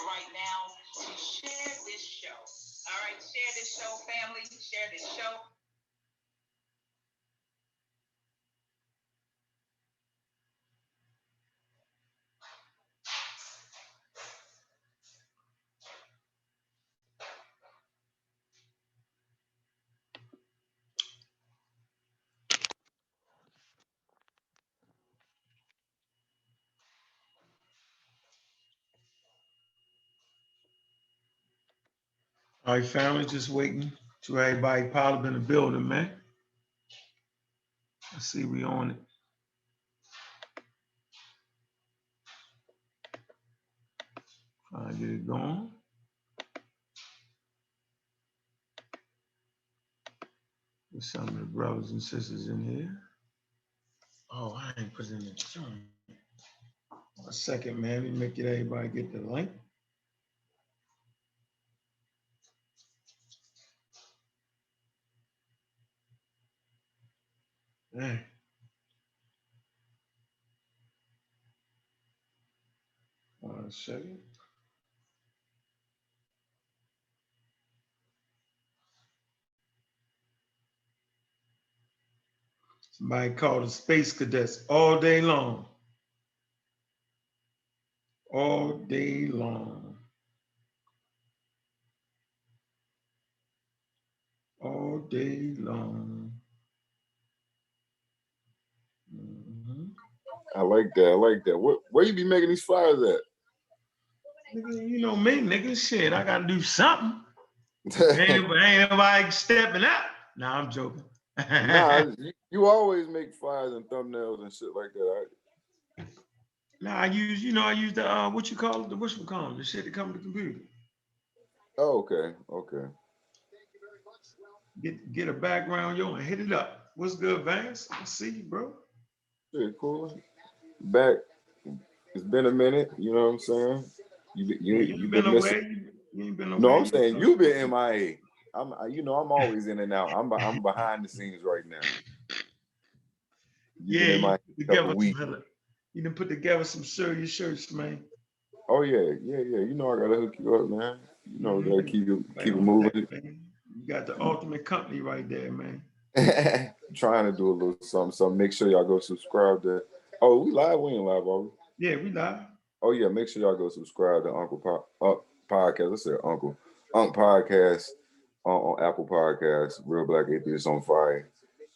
right now to share this show. All right, share this show, family. Share this show. All right, family, just waiting to everybody pile up in the building, man. I see we on it. Trying to get it going. There's some of the brothers and sisters in here. Oh, I ain't put it in the joint. A second, man. Let me make it everybody get the link. Hey. One second. Somebody called the Space Cadets all day long. All day long. All day long. Mm-hmm. I like that. I like that. Where you be making these flyers at? Nigga, you know me, nigga. Shit, I gotta do something. ain't nobody stepping up. Nah, I'm joking. Nah, you always make flyers and thumbnails and shit like that. Nah, I use the what you call it, the whatchamacallit, the shit that come with the computer. Oh, okay, okay. Get a background, yo, and hit it up. What's good, Vance? I see you, bro. Shit, cool. Back. It's been a minute. You know what I'm saying? You been missing. away. You ain't been away. No, I'm saying you been MIA. I'm always in and out. I'm behind the scenes right now. You been MIA a couple weeks. You done put together some serious shirts, man. Oh yeah. You know I gotta hook you up, man. You know I gotta keep it moving. You got the ultimate company right there, man. Trying to do a little something. Make sure y'all go subscribe to. Oh, we live? We ain't live, are we? Yeah, we live. Oh yeah, make sure y'all go subscribe to Uncle Podcast. I said Uncle Podcast on Apple Podcasts. Real Black Atheists on Fire.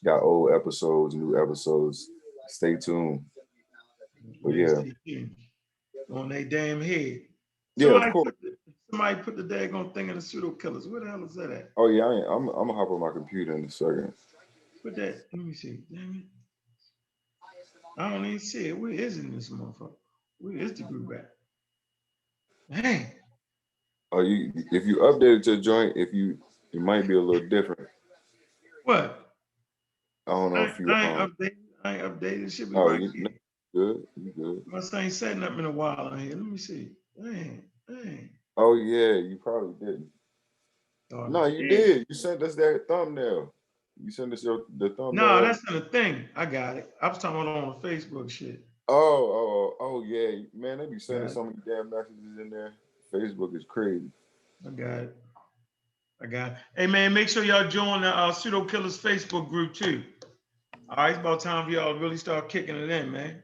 Got old episodes, new episodes. Stay tuned. But yeah. On their damn head. Yeah, of course. Somebody put the daggone thing in the pseudo killers. Where the hell is that at? Oh yeah, I'm gonna hop on my computer in a second. Put that. Let me see. Damn it. I don't even see it. Where is it in this motherfucker? Where is the group at? Dang. Oh, if you updated your joint, it might be a little different. What? I don't know if you. I ain't updated. Shit be right here. Good. You good? Must ain't setting up in a while on here. Let me see. Dang. Oh yeah, you probably didn't. Oh, no, you did. You sent us that thumbnail. You sent us the thumbnail. No, that's not a thing. I got it. I was talking about on the Facebook shit. Oh yeah, man. They be sending so many damn messages in there. Facebook is crazy. I got it. Hey man, make sure y'all join the Pseudo Killers Facebook group too. All right, it's about time for y'all to really start kicking it in, man.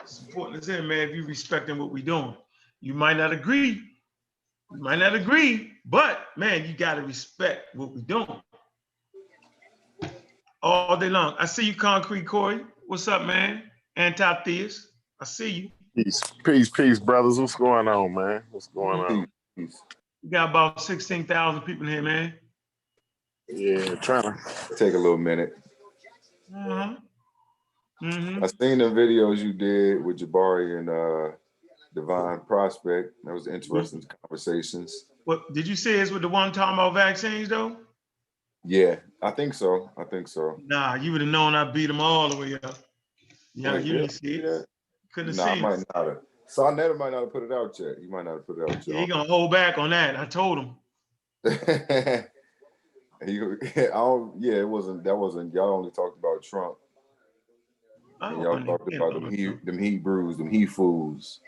Supporting us in, man. If you respecting what we doing, you might not agree. But man, you gotta respect what we doing. All day long. I see you, Concrete Corey. What's up, man? Anti-theist. I see you. Peace, brothers. What's going on, man? What's going on? We got about 16,000 people in here, man. Yeah, trying to take a little minute. I seen the videos you did with Jabari and Divine Prospect. That was interesting conversations. What did you say? Is with the one talking about vaccines though? Yeah, I think so. Nah, you would have known I beat them all the way up. Yeah, you didn't see it. Couldn't have seen it. Might not have. Sonetta might not have put it out yet. He might not have put it out yet. Yeah, he gonna hold back on that. I told him. It wasn't. Y'all only talked about Trump. And y'all talked about them Hebrews, them he fools.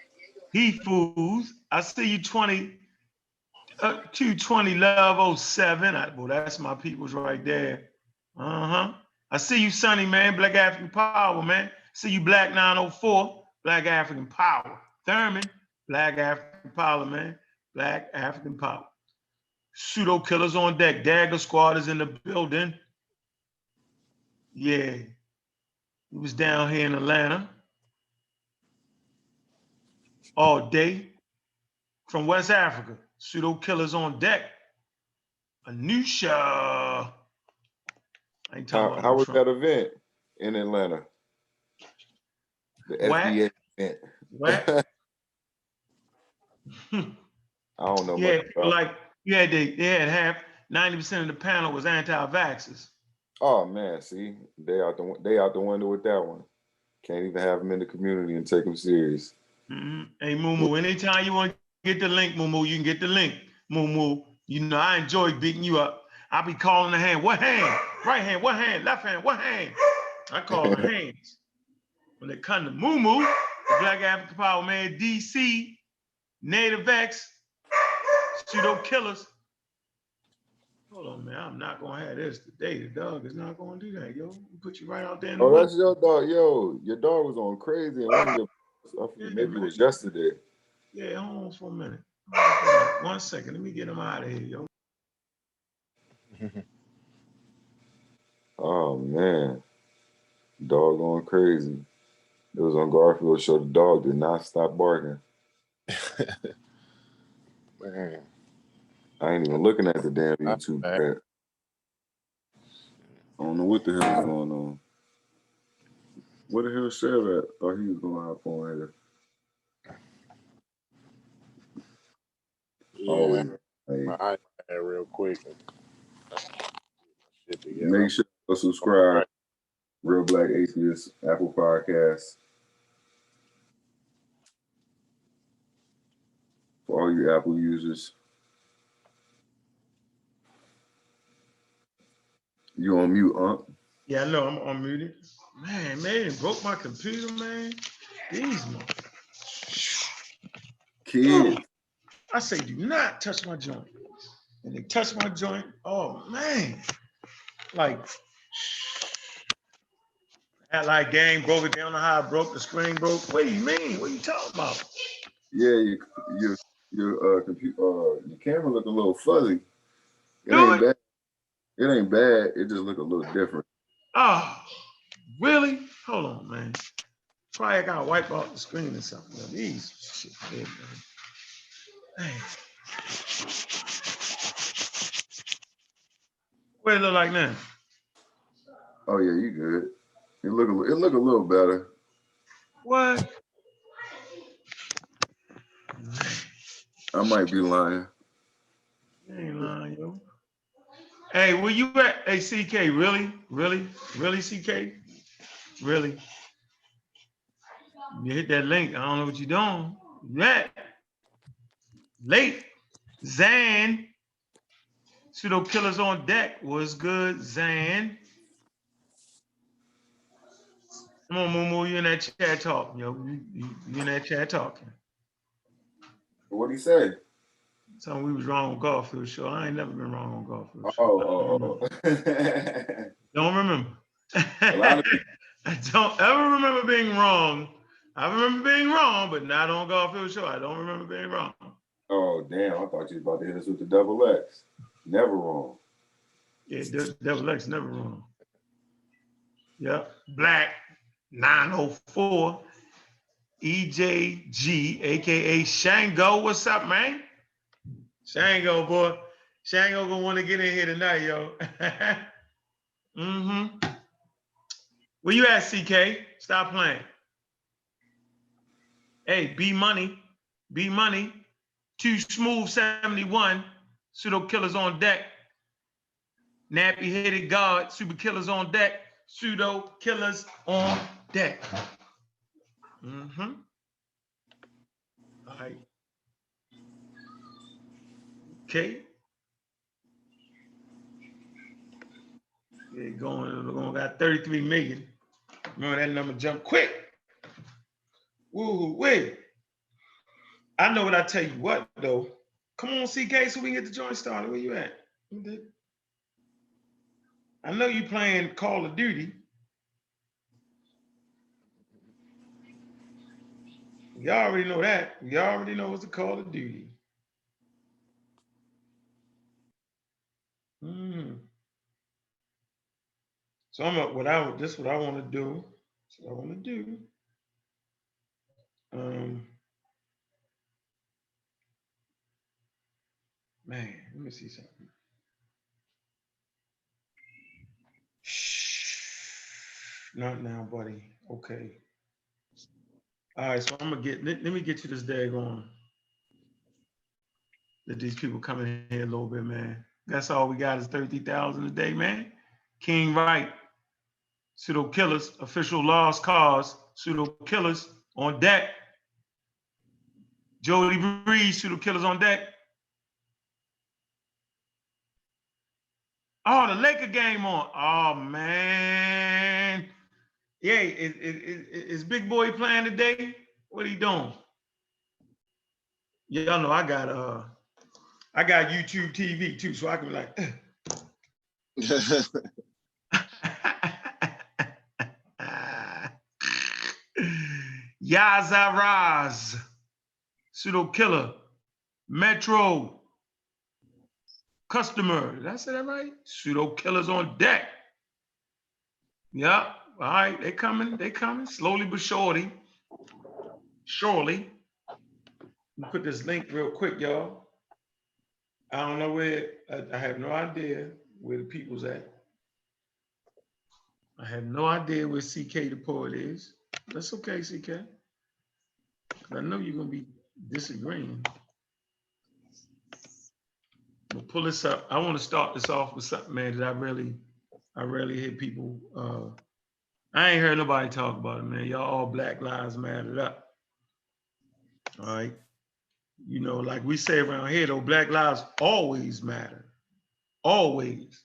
He Foods. I see you 220 Love 07. Well, that's my peoples right there. Uh-huh. I see you, Sonny, man. Black African Power, man. See you, Black 904. Black African Power. Thurman. Black African Power, man. Black African Power. Pseudo Killers on deck. Dagger Squad is in the building. Yeah. He was down here in Atlanta all day from West Africa. Pseudo Killers on deck. Anusha. I ain't talking about How no was Trump. that event in Atlanta? The What? FBA event. What? I don't know Yeah, much people about it. like they had half 90% of the panel was anti-vaxxers. Oh man, see, they out the window with that one. Can't even have them in the community and take them serious. Hey, Moo, anytime you want to get the link, Moo, you can get the link, Moo. You know I enjoy beating you up. I be calling the hand. What hand? Right hand. What hand? Left hand. What hand? I call the hands. When it comes to Moo, the Black African Power Man, DC, Native X, pseudo killers. Hold on, man. I'm not gonna have this today. The dog is not gonna do that, yo. We put you right out there in the Oh, woods. that's your dog. Yo, your dog was on crazy and one of your maybe it was yesterday. Yeah, hold on for a minute. 1 second. Let me get him out of here, yo. Oh man, dog going crazy. It was on Garfield show. The dog did not stop barking. Man. I ain't even looking at the damn YouTube. Man. I don't know what the hell is going on. What the hell Chev at? Thought he was going to hop on here. Yeah. Oh, hey. My iPad real quick. Make sure to subscribe. Real Black Atheist, Apple Podcasts. For all you Apple users. You on mute, Unc? Yeah, I know. I'm unmuted. Man, it broke my computer, man. These Kids. I say, do not touch my joint. And they touch my joint. Oh man, like that like gang broke it down to how I broke the screen broke. What do you mean? What are you talking about? Yeah, your computer, your camera look a little fuzzy. It Do ain't it? bad. It ain't bad. It just look a little different. Oh, really? Hold on, man. Probably I gotta wipe out the screen or something. Yo, these shit big, man. Hey. What it look like now? Oh yeah, you good. It look a little better. What? I might be lying. You ain't lying, yo. Hey, where you at? Hey, CK, really? Really? Really, CK? Really? You hit that link. I don't know what you're doing. That late. Zan. Pseudo killers on deck. Was good, Zan? Come on, Moo, you in that chat talking, yo. You in that chat talking. What'd he say? Something we was wrong on Garfield show. I ain't never been wrong on Garfield show. Oh. Don't remember. A lot of people. I don't ever remember being wrong. I remember being wrong, but not on Garfield show. I don't remember being wrong. Oh damn! I thought you was about to hit us with the double X. Never wrong. Yeah, Devil X never wrong. Yep. Black 904 EJG, aka Shango. What's up, man? Shango, boy. Shango gonna want to get in here tonight, yo. Where you at, CK? Stop playing. Hey, B Money. Too Smooth 71. Pseudo Killers on deck. Nappy Headed God. Super Killers on deck. Pseudo Killers on deck. All right. Okay. We're going got 33 million. Remember that number jumped quick. Woo, wait. I know what I tell you what though. Come on, CK, so we can get the joint started. Where you at? I know you playing Call of Duty. Y'all already know that. We already know it's the Call of Duty. So I'm up. This is what I want to do. That's what I want to do. Man, let me see something. Shh. Not now, buddy. Okay. All right, so I'm gonna let me get you this daggone. Let these people come in here a little bit, man. That's all we got is 30,000 a day, man. King Wright, pseudo killers, official lost cause, pseudo killers on deck. Jody Breeze, pseudo killers on deck. Oh, the Laker game on. Oh man. Yeah, is Big Boy playing today? What he doing? Y'all know I got YouTube TV too, so I can be like. Yazaraz, pseudo killer, Metro, customer. Did I say that right? Pseudo killers on deck. Yep. All right, they coming, slowly but surely. Surely. Let me put this link real quick, y'all. I don't know where, I have no idea where the people's at. I have no idea where CK the poet is. That's okay, CK. I know you're gonna be disagreeing. We'll pull this up. I want to start this off with something, man, that I rarely hear people. I ain't heard nobody talk about it, man. Y'all all Black Lives Matter up. All right. You know, like we say around here, though, Black lives always matter. Always.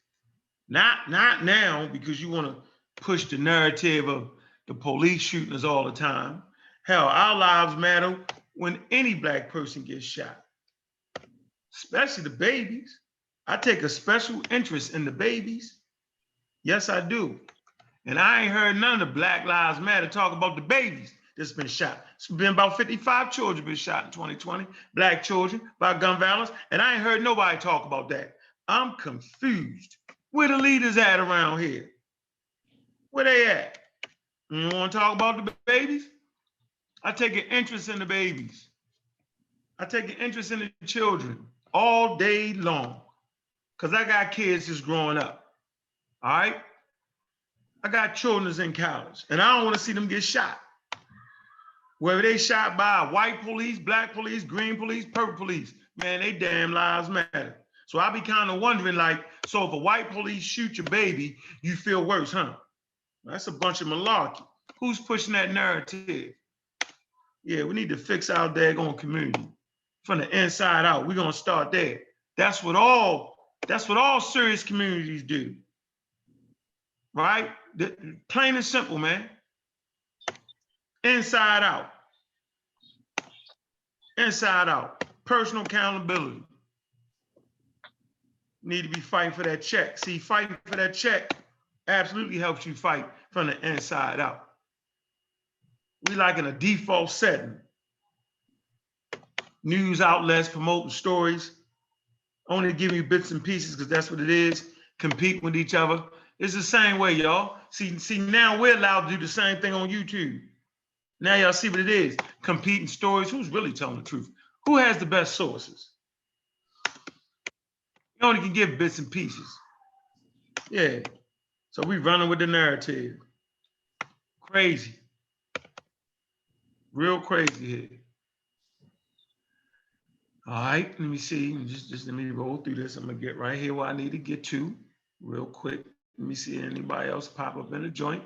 Not now, because you want to push the narrative of the police shooting us all the time. Hell, our lives matter when any Black person gets shot, especially the babies. I take a special interest in the babies. Yes, I do. And I ain't heard none of the Black Lives Matter talk about the babies that's been shot. It's been about 55 children been shot in 2020, Black children by gun violence, and I ain't heard nobody talk about that. I'm confused. Where the leaders at around here? Where they at? You want to talk about the babies? I take an interest in the babies. I take an interest in the children all day long because I got kids that's growing up, all right? I got children that's in college, and I don't want to see them get shot. Whether they shot by white police, Black police, green police, purple police, man, they damn lives matter. So I be kind of wondering, like, so if a white police shoot your baby, you feel worse, huh? That's a bunch of malarkey. Who's pushing that narrative? Yeah, we need to fix our daggone community from the inside out. We're gonna start there. That's what all serious communities do. Right? Plain and simple, man. Inside out. Inside out. Personal accountability. Need to be fighting for that check. See, fighting for that check absolutely helps you fight from the inside out. We like in a default setting. News outlets promoting stories, only giving you bits and pieces because that's what it is, compete with each other. It's the same way, y'all. See, now we're allowed to do the same thing on YouTube. Now y'all see what it is, competing stories. Who's really telling the truth? Who has the best sources? You only can give bits and pieces. Yeah, so we running with the narrative. Crazy. Real crazy here. All right, let me see. Just let me roll through this. I'm gonna get right here where I need to get to real quick. Let me see anybody else pop up in the joint.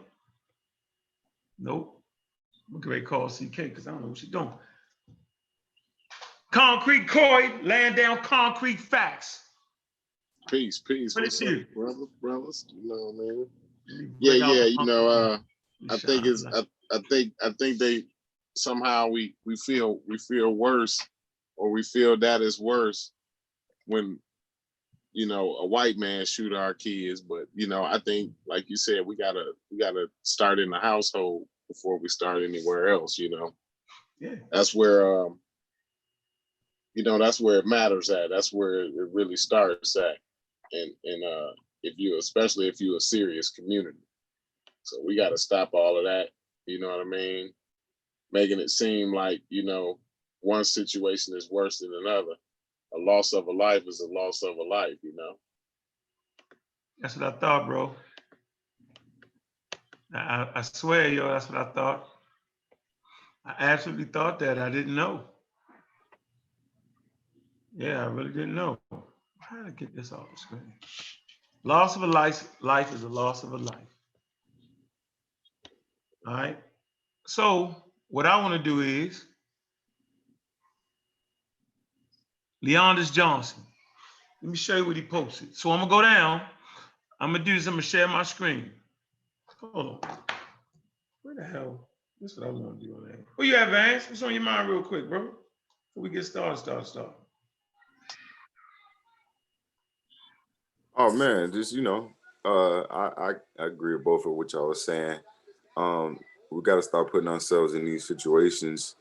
Nope. I'm gonna call CK because I don't know what she's doing. Concrete Coy, laying down concrete facts. Peace. What What's it up, do? brothers? You know what I mean? Yeah. You know, I think they somehow we feel worse we feel that is worse when, you know, a white man shoot our kids. But, you know, I think, like you said, we gotta start in the household before we start anywhere else, you know. Yeah. That's where you know, that's where it matters at. That's where it really starts at. And especially if you're a serious community. So we gotta stop all of that, you know what I mean? Making it seem like, you know, one situation is worse than another. A loss of a life is a loss of a life, you know. That's what I thought, bro. I swear, yo, that's what I thought. I absolutely thought that. I didn't know. Yeah, I really didn't know. How to get this off the screen? Loss of a life is a loss of a life. All right. So what I want to do is Leondis Johnson. Let me show you what he posted. So I'm gonna go down. I'm gonna do this. I'm gonna share my screen. Hold on. Where the hell? This is what I want to do on that. Where you at, Vance? What's on your mind, real quick, bro? Before we get started. Oh man, just I agree with both of what y'all was saying. We got to start putting ourselves in these situations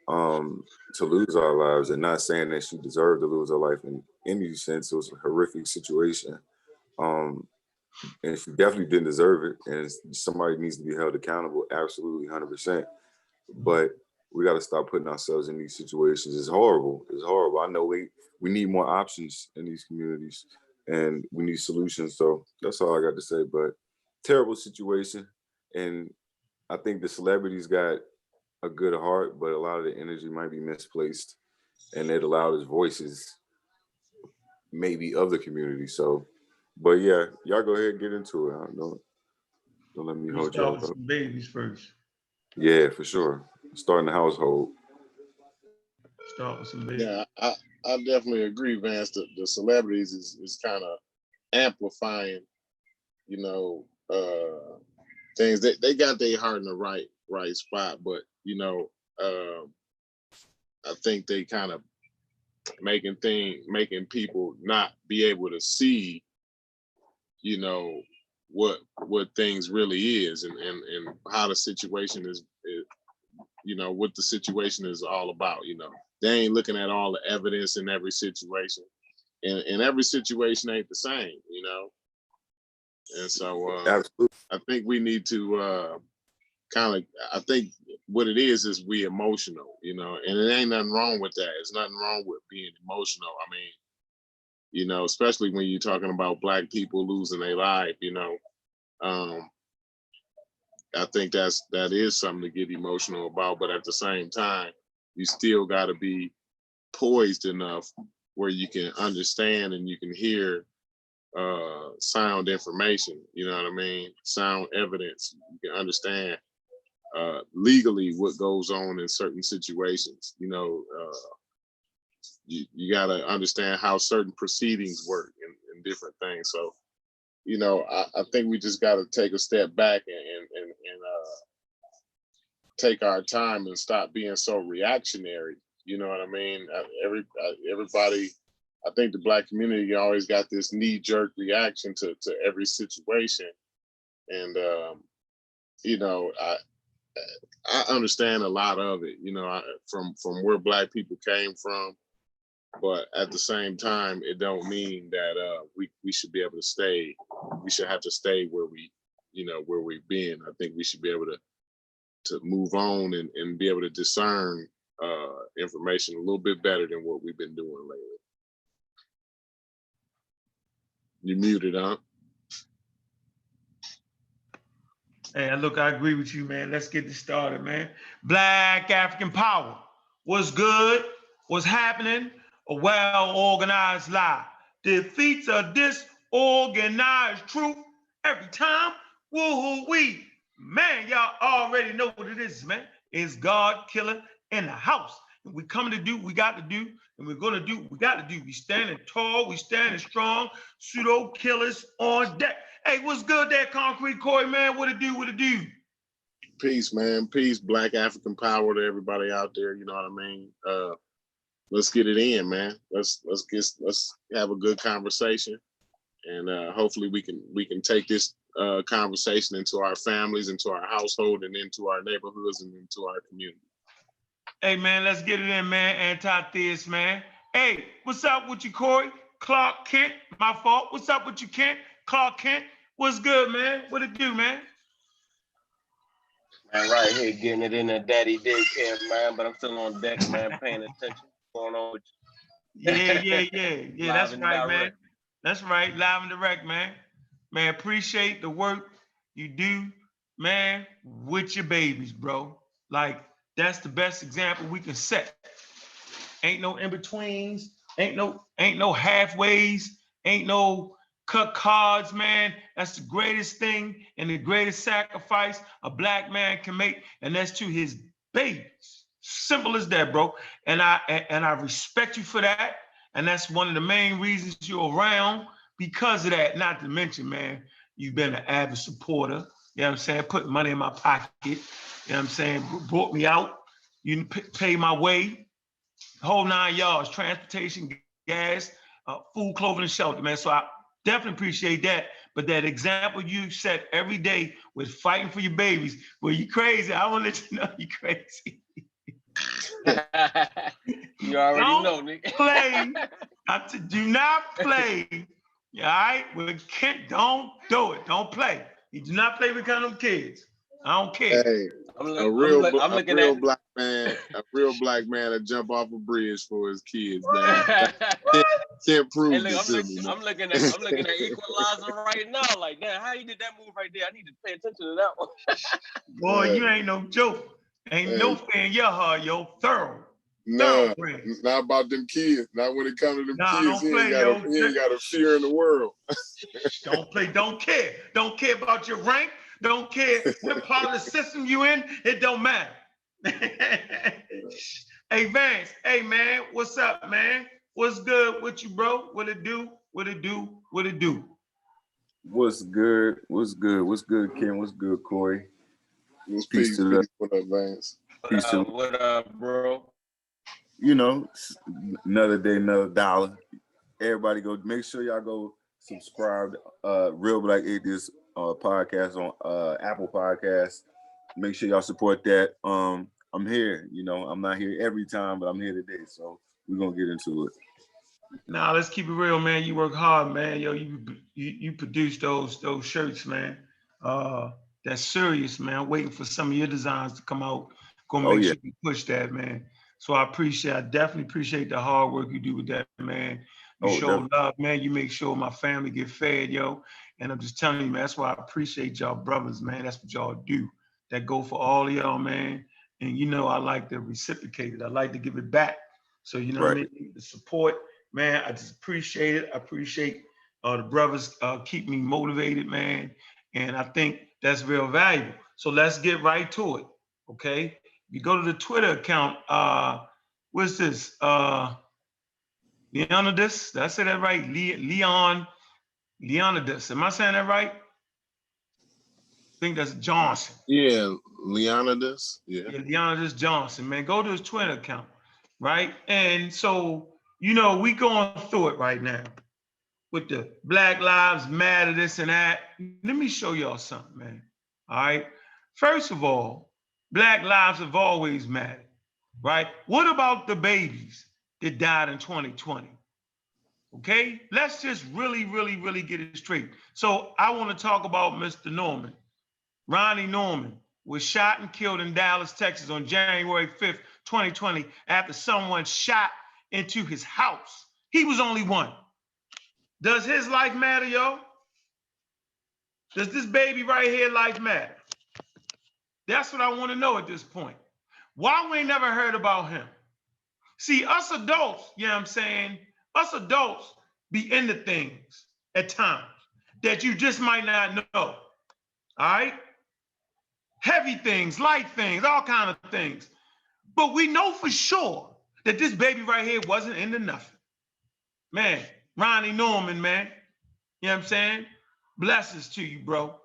to lose our lives, and not saying that she deserved to lose her life in any sense. It was a horrific situation, and she definitely didn't deserve it. And somebody needs to be held accountable, absolutely, 100%. But we got to start putting ourselves in these situations. It's horrible. It's horrible. I know we need more options in these communities, and we need solutions. So that's all I got to say. But terrible situation, and I think the celebrities got a good heart, but a lot of the energy might be misplaced, and they're the loudest voices, maybe, of the community. So, but yeah, y'all go ahead and get into it. Don't let me Let me hold start y'all with up. some babies first. Yeah, for sure. Starting the household. Start with some babies. Yeah, I definitely agree, Vance. The celebrities is kind of amplifying, you know, things. They got their heart in the right spot, but you know, I think they kind of making people not be able to see, you know, what things really is, and how the situation is, you know, what the situation is all about. You know, they ain't looking at all the evidence in every situation, and every situation ain't the same, you know. And so Absolutely. I think we need to kind of, I think what it is we emotional, you know, and it ain't nothing wrong with that. There's nothing wrong with being emotional. I mean, you know, especially when you're talking about Black people losing their life, you know. I think that is something to get emotional about, but at the same time, you still got to be poised enough where you can understand and you can hear sound information, you know what I mean? Sound evidence. You can understand legally what goes on in certain situations. You know, you got to understand how certain proceedings work and different things. So, you know, I think we just got to take a step back and take our time and stop being so reactionary. You know what I mean? Everybody, I think the Black community always got this knee-jerk reaction to every situation, and you know, I understand a lot of it. You know, from where Black people came from, but at the same time, it don't mean that we should be able to stay. We should have to stay where we, you know, where we've been. I think we should be able to move on and be able to discern information a little bit better than what we've been doing lately. You muted, huh? Hey, look, I agree with you, man. Let's get this started, man. Black African power. What's good? What's happening? A well-organized lie defeats a disorganized truth every time. Woo-hoo-wee. Man, y'all already know what it is, man. It's God killer in the house. And we coming to do what we got to do, and we're going to do what we got to do. We standing tall, we standing strong. Pseudo killers on deck. Hey, what's good there, Concrete Corey, man? What it do, what it do? Peace, man. Peace, Black African power to everybody out there. You know what I mean? let's get it in, man. Let's have a good conversation, and hopefully we can take this conversation into our families, into our household, and into our neighborhoods and into our community. Hey, man, let's get it in, man. Anti-theist, man. Hey, what's up with you, Corey? Clark Kent, my fault. What's up with you, Kent? Clark Kent, what's good, man? What it do, man? Man, right here getting it in the daddy daycare, man, but I'm still on deck, man, paying attention. What's going on with you? Yeah, that's right, man. That's right, live and direct, man. Man, appreciate the work you do, man, with your babies, bro. Like, that's the best example we can set. Ain't no in-betweens, ain't no halfways, ain't no cut cards, man. That's the greatest thing and the greatest sacrifice a Black man can make, and that's to his babies. Simple as that, bro. And I respect you for that. And that's one of the main reasons you're around, because of that. Not to mention, man, you've been an avid supporter. You know what I'm saying? Put money in my pocket. You know what I'm saying? Brought me out. You pay my way. Whole 9 yards, transportation, gas, food, clothing, and shelter, man. So I definitely appreciate that. But that example you set every day with fighting for your babies, well, you crazy. I want to let you know you crazy. You already know, nigga. Play. Do not play. All right? With Kent, don't do it. Don't play. You do not play with kind of kids. I don't care. Hey, a real black man to jump off a bridge for his kids, man. Can't prove hey, look, this to me. I'm looking at Equalizer right now. Like, damn, how you did that move right there? I need to pay attention to that one. Boy, you ain't no joke. Ain't no fan in your heart, yo. Thorough. No, it's not about them kids. Not when it comes to them kids. Don't play, he ain't got a fear in the world. Don't play. Don't care. Don't care about your rank. Don't care what part of the system you in. It don't matter. Hey, Vance. Hey, man. What's up, man? What's good with you, bro? What it do? What it do? What it do? What's good? What's good? What's good, Ken? What's good, Corey? Peace to that. What up, Vance? Peace to what up, bro? You know, another day, another dollar. Everybody go, make sure y'all go subscribe to Real Black Atheist podcast on Apple Podcasts. Make sure y'all support that. I'm here, you know, I'm not here every time, but I'm here today. So we're gonna get into it. Nah, let's keep it real, man. You work hard, man. Yo, you produce those shirts, man. That's serious, man. I'm waiting for some of your designs to come out. Gonna make sure you push that, man. So I definitely appreciate the hard work you do with that, man. You show love, man. You make sure my family get fed, yo. And I'm just telling you, man, that's why I appreciate y'all brothers, man. That's what y'all do. That go for all of y'all, man. And you know, I like to reciprocate it. I like to give it back. So, you know what I mean? The support, man, I just appreciate it. I appreciate the brothers keep me motivated, man. And I think that's real valuable. So let's get right to it, okay? You go to the Twitter account, what's this? Leonidas, did I say that right? Leonidas, am I saying that right? I think that's Johnson. Yeah, Leonidas. Yeah, Leonidas Johnson, man. Go to his Twitter account, right? And so, you know, we going through it right now with the Black Lives Matter, this and that. Let me show y'all something, man. All right. First of all, Black lives have always mattered, right? What about the babies that died in 2020? Okay, let's just really get it straight. So I want to talk about Mr. Norman. Ronnie Norman was shot and killed in Dallas, Texas on January 5th, 2020, after someone shot into his house. He was only one. Does his life matter, yo? Does this baby right here life matter? That's what I want to know at this point. Why we ain't never heard about him? See, us adults, you know what I'm saying? Us adults be into things at times that you just might not know, all right? Heavy things, light things, all kind of things. But we know for sure that this baby right here wasn't into nothing. Man, Ronnie Norman, man, you know what I'm saying? Blessings to you, bro.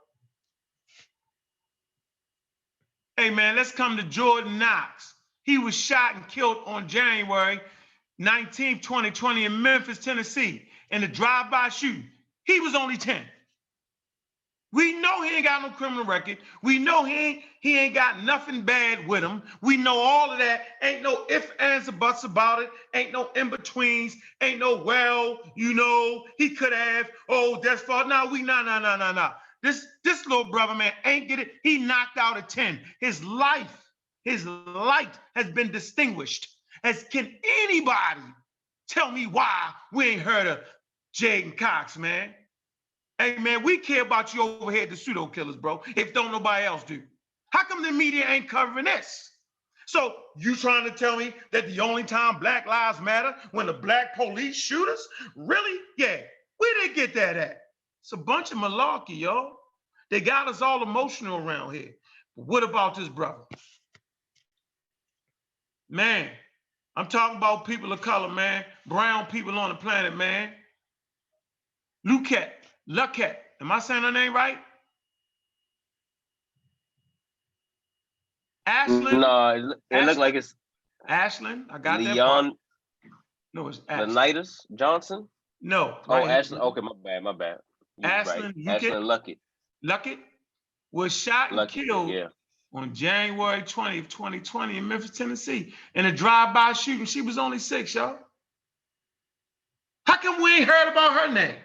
Hey, man, let's come to Jordan Knox. He was shot and killed on January 19th, 2020 in Memphis, Tennessee, in a drive-by shooting. He was only 10. We know he ain't got no criminal record. We know he ain't got nothing bad with him. We know all of that. Ain't no ifs, ands, or buts about it. Ain't no in-betweens. Ain't no, well, you know, he could have, oh, that's fault. No. This little brother, man, ain't get it. He knocked out a 10. His light has been distinguished. As can anybody tell me why we ain't heard of Jaden Cox, man? Hey, man, we care about you over here at the pseudo killers, bro, if don't nobody else do. How come the media ain't covering this? So you trying to tell me that the only time Black Lives Matter when the black police shoot us? Really? Yeah. Where they get that at? It's a bunch of malarkey, y'all. They got us all emotional around here. But what about this brother? Man, I'm talking about people of color, man. Brown people on the planet, man. Luquette. Am I saying her name right? Ashlyn? No, it looked like it's Ashlyn, I got that part. Leon No, it's Ashlyn. Leonidas Johnson. No. Oh, right Ashlyn. Okay, my bad. You're Ashlyn right. Ashlyn Luckett was shot and killed yeah. on January 20th, 2020 in Memphis, Tennessee, in a drive-by shooting. She was only 6, y'all. How come we ain't heard about her name?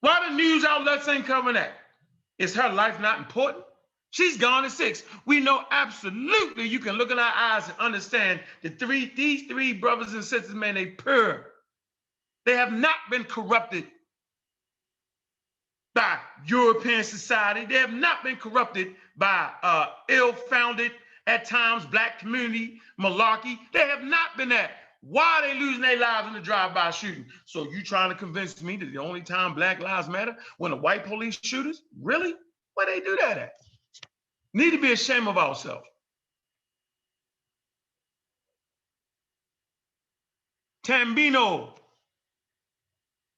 Why the news outlets ain't covering that? Is her life not important? She's gone at 6. We know absolutely you can look in our eyes and understand that these three brothers and sisters, man, they pure. They have not been corrupted by European society. They have not been corrupted by ill-founded, at times, black community malarkey. They have not been that. Why are they losing their lives in the drive-by shooting? So you trying to convince me that the only time Black Lives Matter when the white police shooters? Really? Where they do that at? Need to be ashamed of ourselves.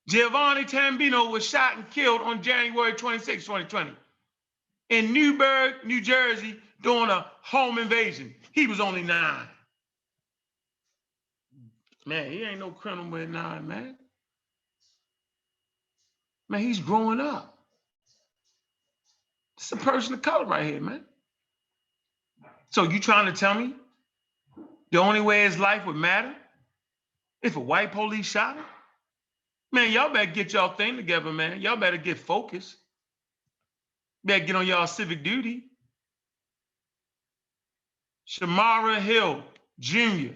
Giovanni Tambino was shot and killed on January 26, 2020 in Newburgh, New Jersey during a home invasion. He was only 9. Man, he ain't no criminal at 9, man. Man, he's growing up. It's a person of color right here, man. So you trying to tell me the only way his life would matter if a white police shot him? Man, y'all better get y'all thing together, man. Y'all better get focused. Better get on y'all civic duty. Shamara Hill Jr.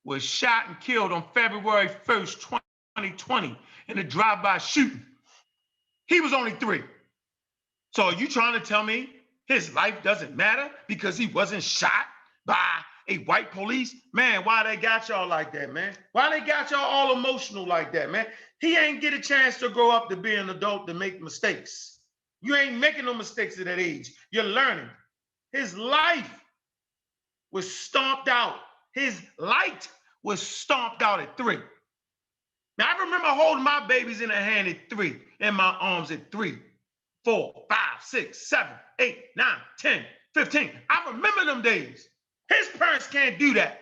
was shot and killed on February 1st, 2020 in a drive-by shooting. He was only 3. So are you trying to tell me his life doesn't matter because he wasn't shot by a white police? Man, why they got y'all like that, man? Why they got y'all all emotional like that, man? He ain't get a chance to grow up to be an adult to make mistakes. You ain't making no mistakes at that age. You're learning. His life was stomped out. His light was stomped out at 3. Now, I remember holding my babies in the hand at 3, in my arms at 3, 4, 5, 6, 7, 8, 9, 10, 15. I remember them days. His parents can't do that.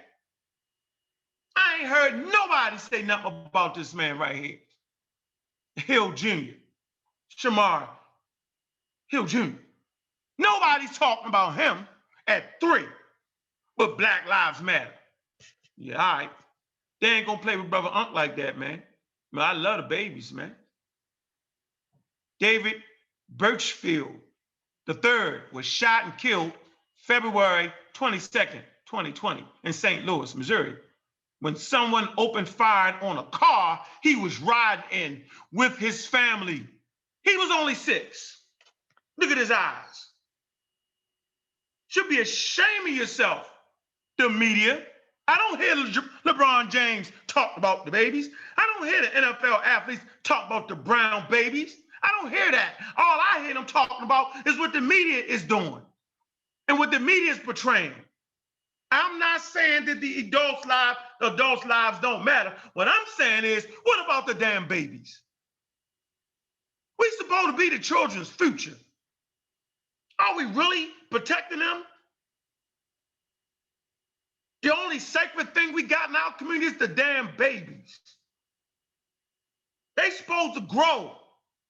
I ain't heard nobody say nothing about this man right here. Hill Jr., Shamar Hill Jr. Nobody's talking about him at 3, but Black Lives Matter. Yeah, all right. They ain't gonna play with Brother Unc like that, man. Man, I love the babies, man. David Birchfield III was shot and killed February 22nd, 2020 in St. Louis, Missouri, when someone opened fire on a car he was riding in with his family. He was only 6. Look at his eyes. Should be ashamed of yourself, the media. I don't hear LeBron James talk about the babies. I don't hear the NFL athletes talk about the brown babies. I don't hear that. All I hear them talking about is what the media is doing and what the media is portraying. I'm not saying that the adults' lives don't matter. What I'm saying is, what about the damn babies? We're supposed to be the children's future. Are we really protecting them? The only sacred thing we got in our community is the damn babies. They supposed to grow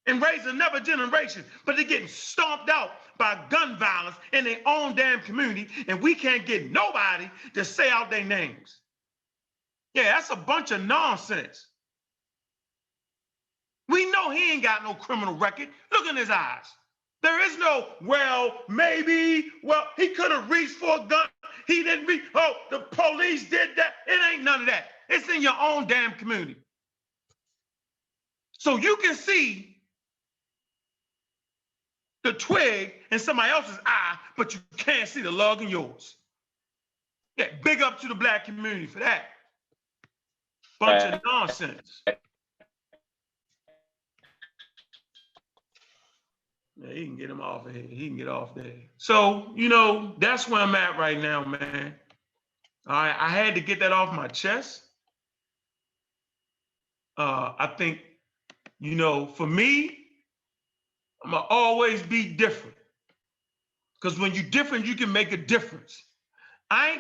and raise another generation, but they're getting stomped out by gun violence in their own damn community, and we can't get nobody to say out their names. Yeah, that's a bunch of nonsense. We know he ain't got no criminal record. Look in his eyes. There is no, well, maybe, well, he could have reached for a gun. He didn't reach, oh, the police did that. It ain't none of that. It's in your own damn community. So you can see the twig in somebody else's eye, but you can't see the lug in yours. Yeah, big up to the black community for that. Bunch of nonsense. Yeah, he can get him off of here. He can get off there. So, you know, that's where I'm at right now, man. All right, I had to get that off my chest. I think, you know, for me, I'm gonna always be different. Because when you're different, you can make a difference. I'm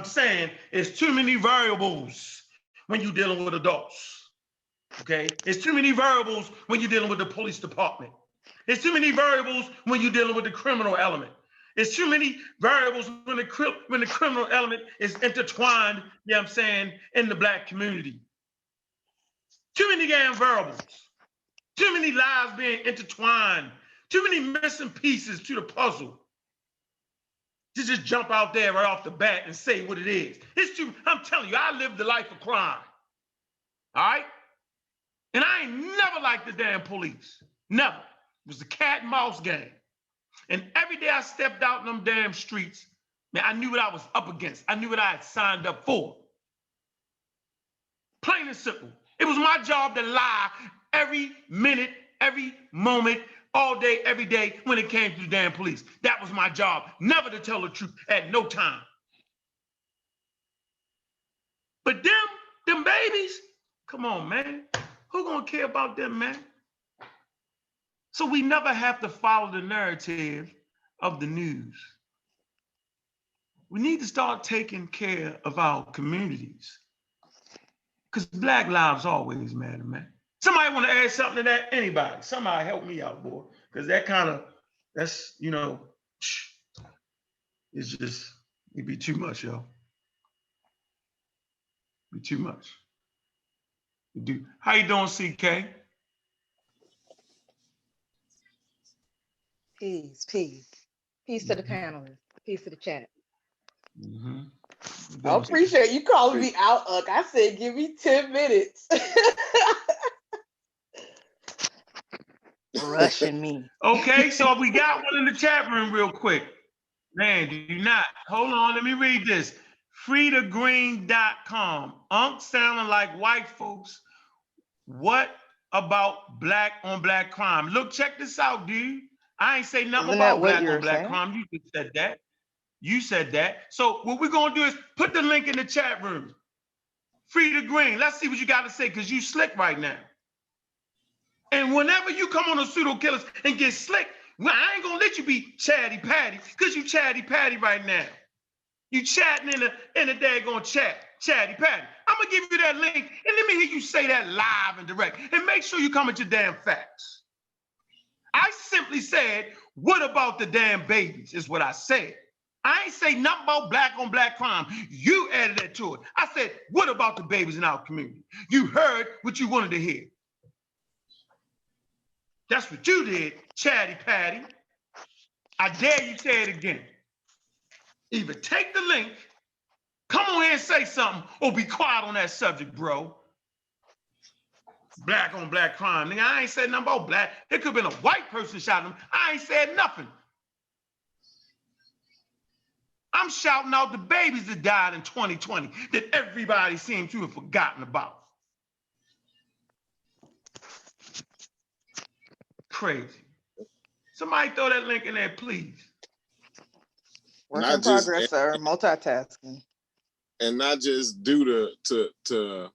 saying it's too many variables when you're dealing with adults. Okay, it's too many variables when you're dealing with the police department. It's too many variables when you're dealing with the criminal element. It's too many variables when the criminal element is intertwined, you know what I'm saying, in the black community. Too many damn variables. Too many lives being intertwined. Too many missing pieces to the puzzle to just jump out there right off the bat and say what it is. I'm telling you, I lived the life of crime. All right? And I ain't never liked the damn police. Never. It was a cat and mouse game. And every day I stepped out in them damn streets, man, I knew what I was up against. I knew what I had signed up for. Plain and simple. It was my job to lie every minute, every moment, all day, every day when it came to the damn police. That was my job. Never to tell the truth at no time. But them babies, come on, man. Who gonna care about them, man? So we never have to follow the narrative of the news. We need to start taking care of our communities. Because Black lives always matter, man. Somebody want to add something to that? Anybody? Somebody help me out, boy. Because that's, you know, it's just, it'd be too much, yo. Be too much. How you doing, CK? Peace, peace. Peace to the panelists. Peace to the chat. Mm-hmm. I appreciate you calling me out, Uck. I said, give me 10 minutes. Rushing me. Okay, so we got one in the chat room real quick. Man, do not. Hold on, let me read this. FreeTheGreen.com. Unc sounding like white folks. What about black on black crime? Look, check this out, dude. I ain't say nothing about black on black crime. You just said that. You said that. So what we're gonna do is put the link in the chat room. Free the Green. Let's see what you got to say, because you slick right now. And whenever you come on a pseudo killers and get slick, well, I ain't gonna let you be chatty patty, because you chatty patty right now. You chatting in a daggone chatty patty. I'm gonna give you that link and let me hear you say that live and direct. And make sure you come with your damn facts. I simply said, what about the damn babies, is what I said. I ain't say nothing about black on black crime. You added that to it. I said, what about the babies in our community? You heard what you wanted to hear. That's what you did, chatty patty. I dare you say it again. Either take the link, come on here and say something, or be quiet on that subject, bro. Black on black crime. Nigga, I ain't said nothing about black. It could have been a white person shouting him. I ain't said nothing. I'm shouting out the babies that died in 2020 that everybody seemed to have forgotten about. Crazy. Somebody throw that link in there, please. Work in progress, sir. Multitasking. And not just due to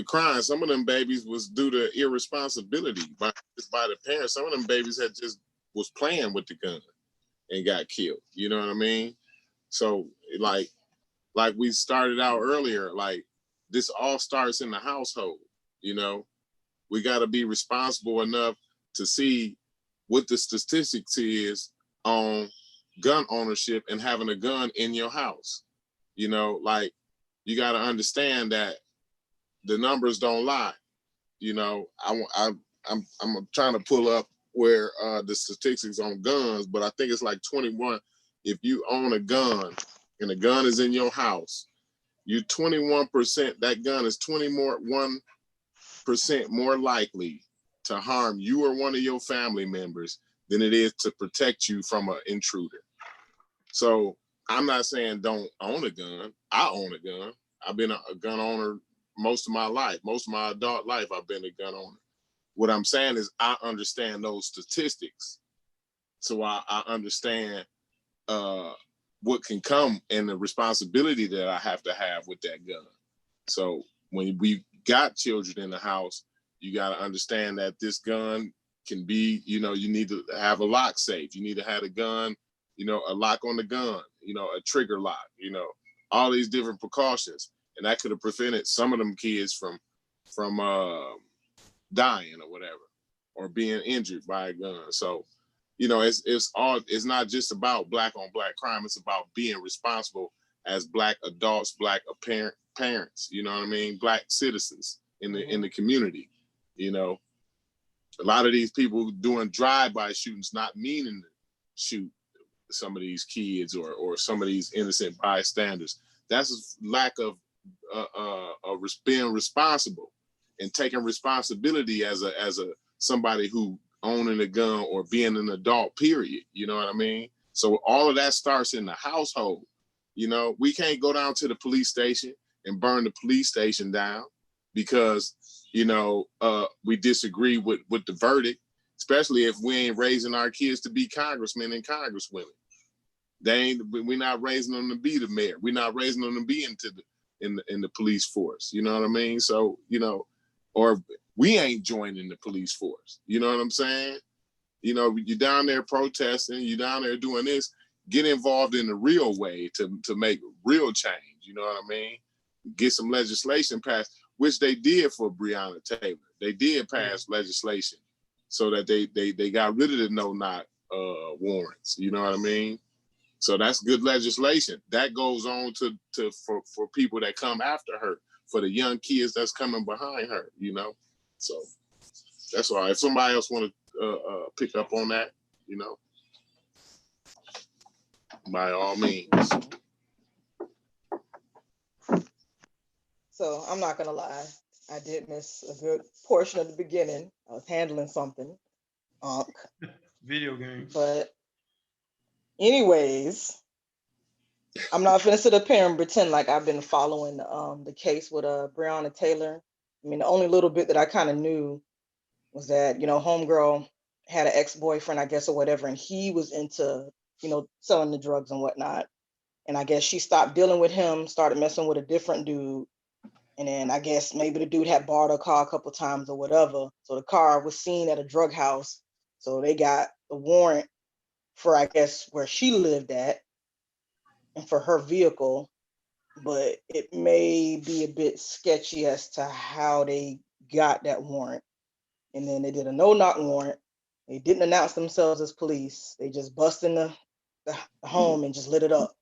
crime. Some of them babies was due to irresponsibility by the parents. Some of them babies had just was playing with the gun and got killed. You know what I mean? So like we started out earlier, like this all starts in the household. You know, we got to be responsible enough to see what the statistics is on gun ownership and having a gun in your house. You know, like you got to understand that the numbers don't lie. You know, I'm trying to pull up where the statistics on guns, but I think it's like 21. If you own a gun and the gun is in your house, you 21%. That gun is 1% more likely to harm you or one of your family members than it is to protect you from an intruder. So I'm not saying don't own a gun. I own a gun. I've been a gun owner most of my life. Most of my adult life, I've been a gun owner. What I'm saying is I understand those statistics. So I understand what can come and the responsibility that I have to have with that gun. So when we got children in the house, you got to understand that this gun can be, you know, you need to have a lock safe. You need to have a gun, you know, a lock on the gun, you know, a trigger lock, you know, all these different precautions. And that could have prevented some of them kids from dying or whatever, or being injured by a gun. So, you know, it's not just about black on black crime. It's about being responsible as black adults, black parents, you know what I mean? Black citizens in the community. You know, a lot of these people doing drive-by shootings, not meaning to shoot some of these kids or some of these innocent bystanders. That's lack of being responsible and taking responsibility as a somebody who owning a gun or being an adult, period. You know what I mean? So all of that starts in the household. You know, we can't go down to the police station and burn the police station down because, you know, we disagree with the verdict, especially if we ain't raising our kids to be congressmen and congresswomen. We're not raising them to be the mayor. We're not raising them to be in the police force. You know what I mean? So, you know, or we ain't joining the police force. You know what I'm saying? You know, you're down there protesting, you're down there doing this, get involved in the real way to make real change. You know what I mean? Get some legislation passed, which they did for Breonna Taylor. They did pass legislation so that they got rid of the no-knock warrants. You know what I mean? So that's good legislation. That goes on for people that come after her, for the young kids that's coming behind her, you know? So that's why if somebody else want to pick up on that, you know, by all means. So I'm not gonna lie, I did miss a good portion of the beginning. I was handling something, Video games. but anyways, I'm not gonna sit up here and pretend like I've been following the case with Breonna Taylor. I mean, the only little bit that I kind of knew was that, you know, homegirl had an ex-boyfriend, I guess, or whatever, and he was into, you know, selling the drugs and whatnot. And I guess she stopped dealing with him, started messing with a different dude. And then I guess maybe the dude had borrowed a car a couple times or whatever. So the car was seen at a drug house. So they got the warrant for, I guess, where she lived at and for her vehicle. But it may be a bit sketchy as to how they got that warrant. And then they did a no-knock warrant. They didn't announce themselves as police. They just bust in the home and just lit it up.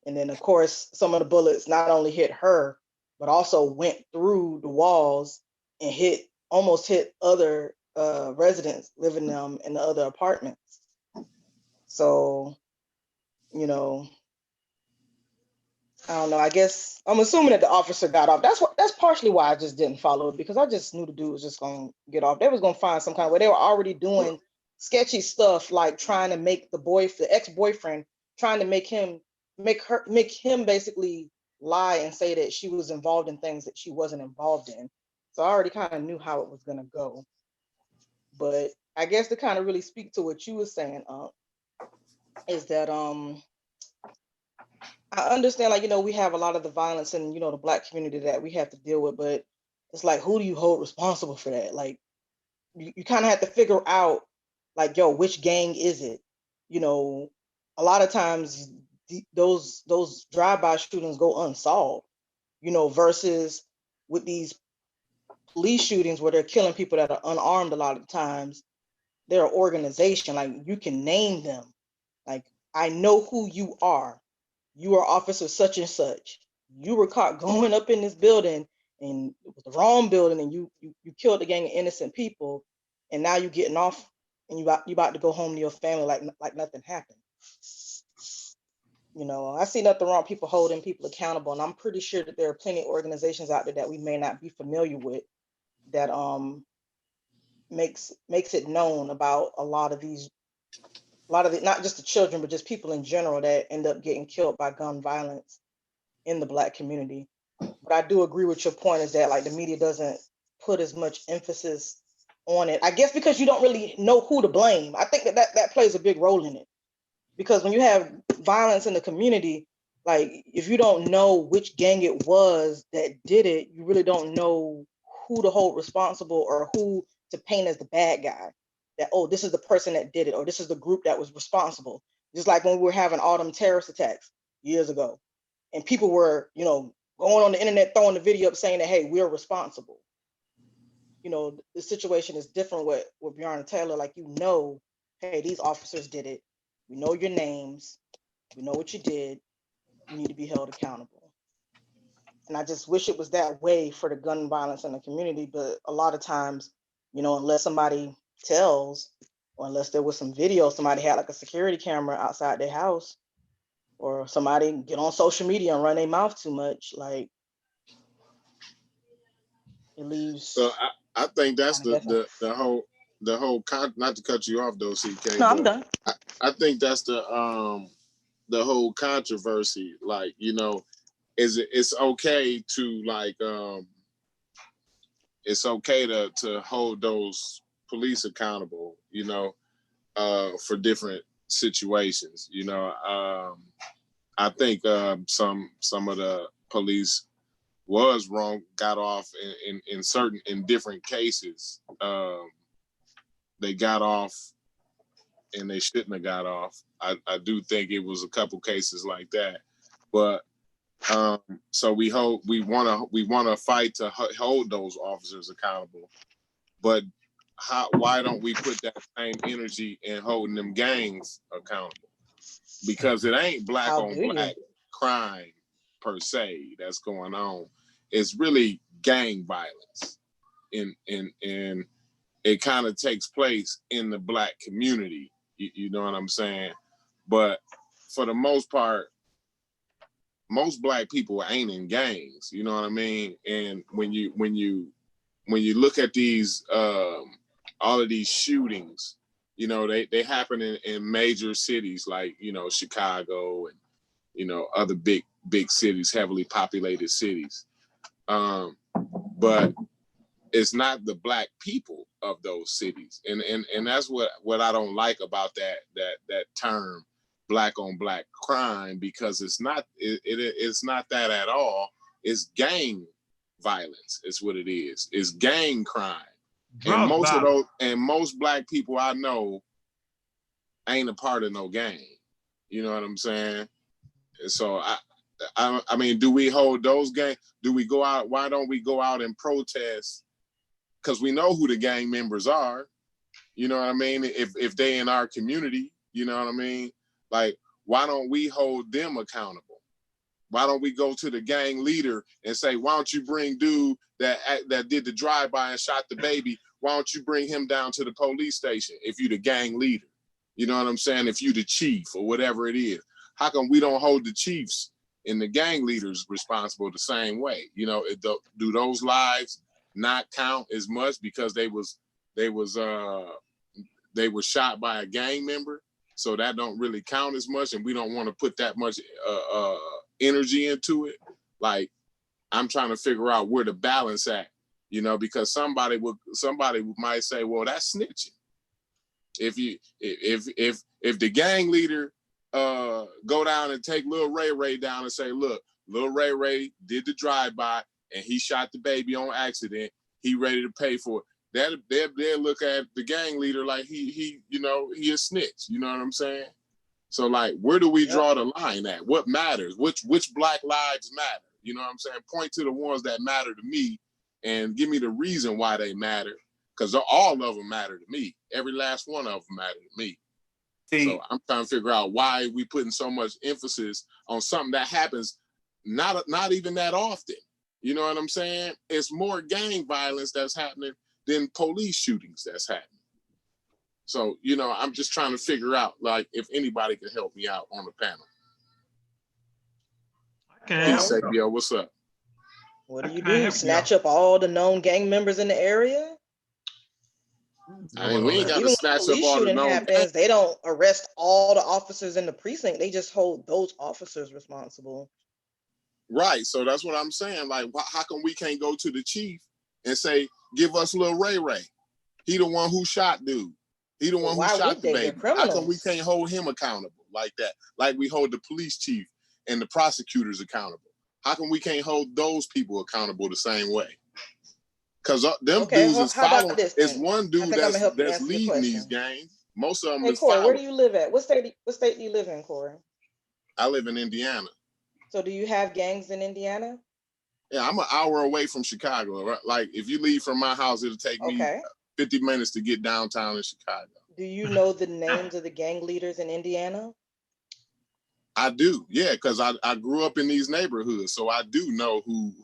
And then, of course, some of the bullets not only hit her, but also went through the walls and almost hit other residents living in the other apartments. So, you know, I don't know. I guess I'm assuming that the officer got off. That's partially why I just didn't follow it, because I just knew the dude was just gonna get off. They was gonna find some kind of way. They were already doing sketchy stuff, like trying to make the ex-boyfriend, trying to make him basically lie and say that she was involved in things that she wasn't involved in. So I already kind of knew how it was gonna go. But I guess to kind of really speak to what you were saying, is that I understand, like, you know, we have a lot of the violence in, you know, the Black community that we have to deal with, but it's like, who do you hold responsible for that? Like, you kind of have to figure out, like, yo, which gang is it? You know, a lot of times those drive-by shootings go unsolved, you know, versus with these police shootings where they're killing people that are unarmed a lot of times. They're an organization, like you can name them. Like, I know who you are. You are officer such and such. You were caught going up in this building, and it was the wrong building, and you killed a gang of innocent people, and now you're getting off, and you about to go home to your family like nothing happened. You know, I see nothing wrong with people holding people accountable, and I'm pretty sure that there are plenty of organizations out there that we may not be familiar with that makes it known about a lot of the, not just the children, but just people in general that end up getting killed by gun violence in the Black community. But I do agree with your point, is that like the media doesn't put as much emphasis on it. I guess because you don't really know who to blame. I think that plays a big role in it. Because when you have violence in the community, like if you don't know which gang it was that did it, you really don't know who to hold responsible or who to paint as the bad guy. That, oh, this is the person that did it, or this is the group that was responsible. Just like when we were having all them terrorist attacks years ago, and people were, you know, going on the internet throwing the video up saying that, hey, we're responsible. You know, the situation is different with Breonna Taylor. Like, you know, hey, these officers did it. We know your names. We know what you did. You need to be held accountable. And I just wish it was that way for the gun violence in the community. But a lot of times, you know, unless somebody tells, or unless there was some video, somebody had like a security camera outside their house, or somebody get on social media and run their mouth too much, like it leaves. So I think that's kinda guessing. the whole not to cut you off though, CK, No, I'm but done. I think that's the whole controversy. Like, you know, it's okay to like it's okay to hold those police accountable, you know, for different situations. You know, I think some of the police was wrong, got off in different cases. They got off and they shouldn't have got off. I do think it was a couple cases like that, but so we want to fight to hold those officers accountable, but why don't we put that same energy in holding them gangs accountable? Because it ain't black on black crime per se that's going on. It's really gang violence, and it kind of takes place in the Black community. You know what I'm saying? But for the most part, most Black people ain't in gangs. You know what I mean? And when you look at these all of these shootings, you know, they happen in major cities like, you know, Chicago and, you know, other big cities, heavily populated cities. But it's not the Black people of those cities. And that's what I don't like about that term, black on black crime, because it's not that at all. It's gang violence. It's what it is. It's gang crime. And most Black people I know ain't a part of no gang. You know what I'm saying? And so I mean, do we hold those gangs? Do we go out? Why don't we go out and protest? Because we know who the gang members are. You know what I mean? If they in our community, you know what I mean? Like, why don't we hold them accountable? Why don't we go to the gang leader and say, why don't you bring dude that did the drive-by and shot the baby, why don't you bring him down to the police station if you the gang leader? You know what I'm saying? If you the chief or whatever it is. How come we don't hold the chiefs and the gang leaders responsible the same way? You know, do those lives not count as much because they were shot by a gang member? So that don't really count as much, and we don't want to put that much energy into it. Like, I'm trying to figure out where the balance at, you know, because somebody might say, well, that's snitching. If the gang leader go down and take Lil Ray down and say, look, Lil Ray did the drive-by and he shot the baby on accident, he ready to pay for it. They'll look at the gang leader like he you know, he a snitch. You know what I'm saying? So like, where do we Yep. draw the line at? What matters? Which Black lives matter? You know what I'm saying? Point to the ones that matter to me and give me the reason why they matter. Because all of them matter to me. Every last one of them matter to me. So I'm trying to figure out why we putting so much emphasis on something that happens not even that often. You know what I'm saying? It's more gang violence that's happening than police shootings that's happening. So, you know, I'm just trying to figure out, like, if anybody can help me out on the panel. Peace, ABL, what's up? What do you can't do? help Snatch up all the known gang members in the area? I mean, we ain't got to Even when snatch up police all the shooting known happens, they don't arrest all the officers in the precinct. They just hold those officers responsible. Right. So that's what I'm saying. Like, how come we can't go to the chief and say, give us little Ray Ray? He the one who shot dude. He the one who Why shot would the they? They're baby. How come we criminals. can't hold him accountable like that? Like we hold the police chief and the prosecutors accountable. How come we can't hold those people accountable the same way? Because them Okay, dudes is how about following. this It's then? one I dude think I'm gonna help you that's answer your leading these question. gangs. Most of them Hey is Corey, where do following. you live at? What state do you live in, Corey? I live in Indiana. So do you have gangs in Indiana? Yeah, I'm an hour away from Chicago. Right? Like if you leave from my house, it'll take me Okay. 50 minutes to get downtown in Chicago. Do you know the names of the gang leaders in Indiana? I do, yeah, because I grew up in these neighborhoods, so I do know who.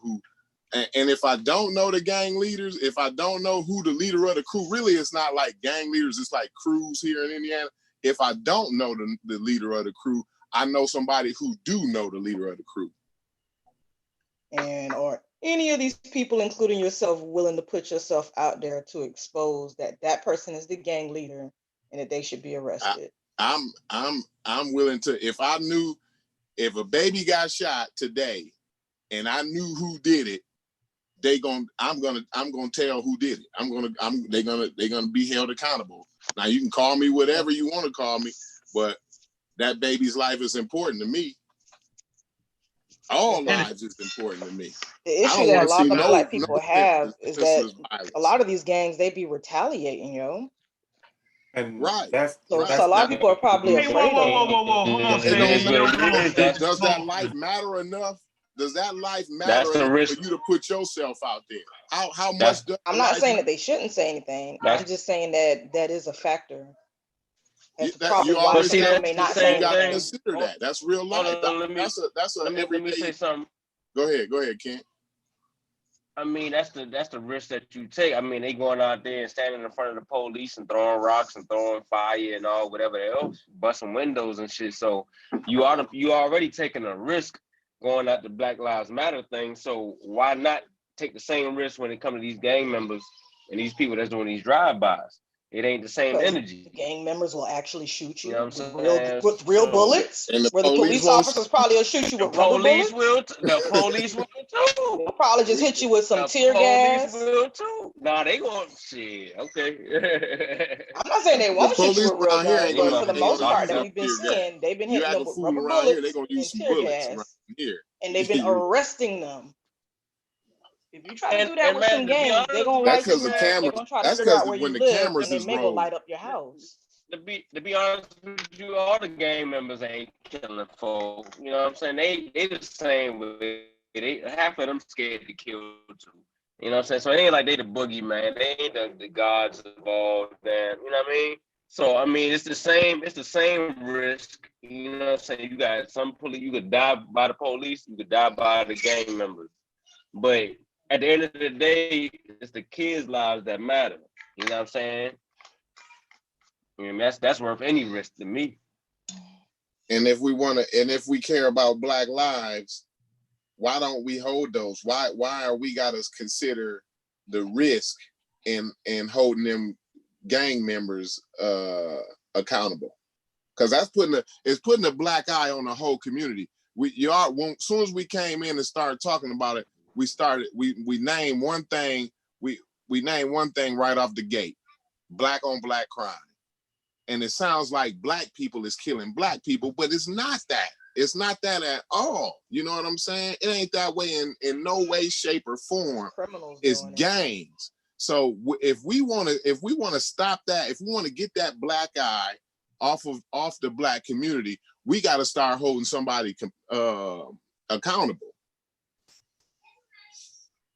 And if I don't know the gang leaders, if I don't know who the leader of the crew, really, it's not like gang leaders. It's like crews here in Indiana. If I don't know the leader of the crew, I know somebody who do know the leader of the crew. And are any of these people, including yourself, willing to put yourself out there to expose that person is the gang leader and that they should be arrested? I'm willing to. If I knew, if a baby got shot today, and I knew who did it, I'm gonna tell who did it. They're gonna be held accountable. Now you can call me whatever you want to call me, but that baby's life is important to me. All lives is important to me. The I issue don't that want a to lot see of no Black people have is that senseless violence. a lot of these gangs, they be retaliating, yo. And Right. So a lot of people are probably Hey, afraid of them. whoa. Hold on, It Sage. don't It is Hold what on, it is. Sage. Does Hold that on. life matter enough? Does that life That's matter the enough risk. for you to put yourself out there? How That's- much does I'm the not life saying matter? that they shouldn't say anything. That's- I'm just saying that that is a factor. That's That probably you why already see, people that's may the not you say same got to thing. anything. consider that. That's real Hold life. on, let me That's a let me everyday. say something. Go ahead, Ken. I mean, that's the risk that you take. I mean, they going out there and standing in front of the police and throwing rocks and throwing fire and all whatever else, busting windows and shit. So you already taking a risk going at the Black Lives Matter thing. So why not take the same risk when it comes to these gang members and these people that's doing these drive-bys? It ain't the same Because energy. the gang members will actually shoot You you know what I'm with saying? real So bullets, And the where the police won't. officers probably will shoot you the with rubber police bullets. will. The police will too. They'll probably just hit you with some The tear police gas. will too. Nah, they going shit. Okay. I'm not saying they The won't shoot you police with real around here guns, ain't but gonna for the Motherfuckers most gonna part use that no we've been tear gas. seeing, they've been You hitting act them a with fool rubber around here, they bullets gonna use and some tear bullets around gas, here. and they've been arresting them. If you try to do that and with some man, to be gangs, they're honest gonna with That's light you, because you the up. man, They're cameras. gonna try to That's figure out because where you when the live, cameras and then is they go rolling. light up your house. to be honest with you, all the gang members ain't killing folks. You know what I'm saying? They the same way. Half of them scared to kill too. You know what I'm saying? So it ain't like they the boogeyman. They ain't the gods of all damn. You know what I mean? So I mean, it's the same risk. You know what I'm saying? You got some police. You could die by the police. You could die by the gang members. But at the end of the day, it's the kids' lives that matter. You know what I'm saying? I mean, that's worth any risk to me. And if we care about Black lives, why don't we hold those? Why are we gotta consider the risk in holding them gang members accountable? Because that's putting a black eye on the whole community. As soon as we came in and started talking about it, we named one thing. We named one thing right off the gate: black on black crime. And it sounds like black people is killing black people, but it's not that. It's not that at all. You know what I'm saying? It ain't that way in no way, shape, or form. Criminals It's doing it. gangs. So if we want to stop that, if we want to get that black eye off the Black community, we got to start holding somebody accountable.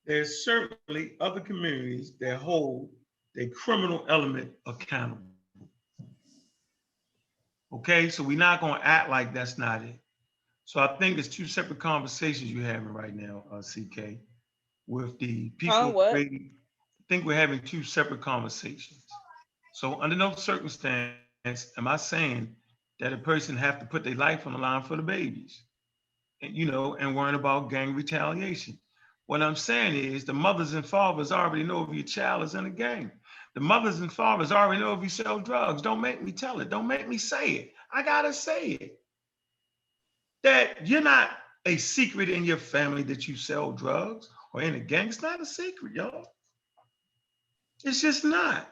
There's certainly other communities that hold the criminal element accountable. Okay, so we're not going to act like that's not it. So I think it's two separate conversations you're having right now, CK, with the people. What? I think we're having two separate conversations. So under no circumstance am I saying that a person have to put their life on the line for the babies, and and worrying about gang retaliation. What I'm saying is the mothers and fathers already know if your child is in a gang. The mothers and fathers already know if you sell drugs. Don't make me tell it. Don't make me say it. I gotta say it. That you're not a secret in your family that you sell drugs or in a gang. It's not a secret, y'all. It's just not.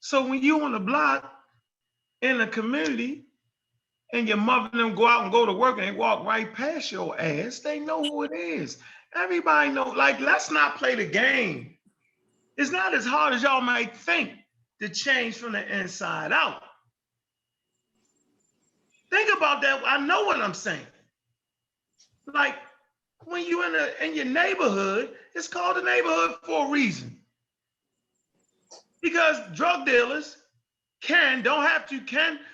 So when you on the block in a community and your mother and them go out and go to work and they walk right past your ass, they know who it is. Everybody know, like, let's not play the game. It's not as hard as y'all might think to change from the inside out. Think about that. I know what I'm saying. Like, when you in your neighborhood, it's called a neighborhood for a reason. Because drug dealers can,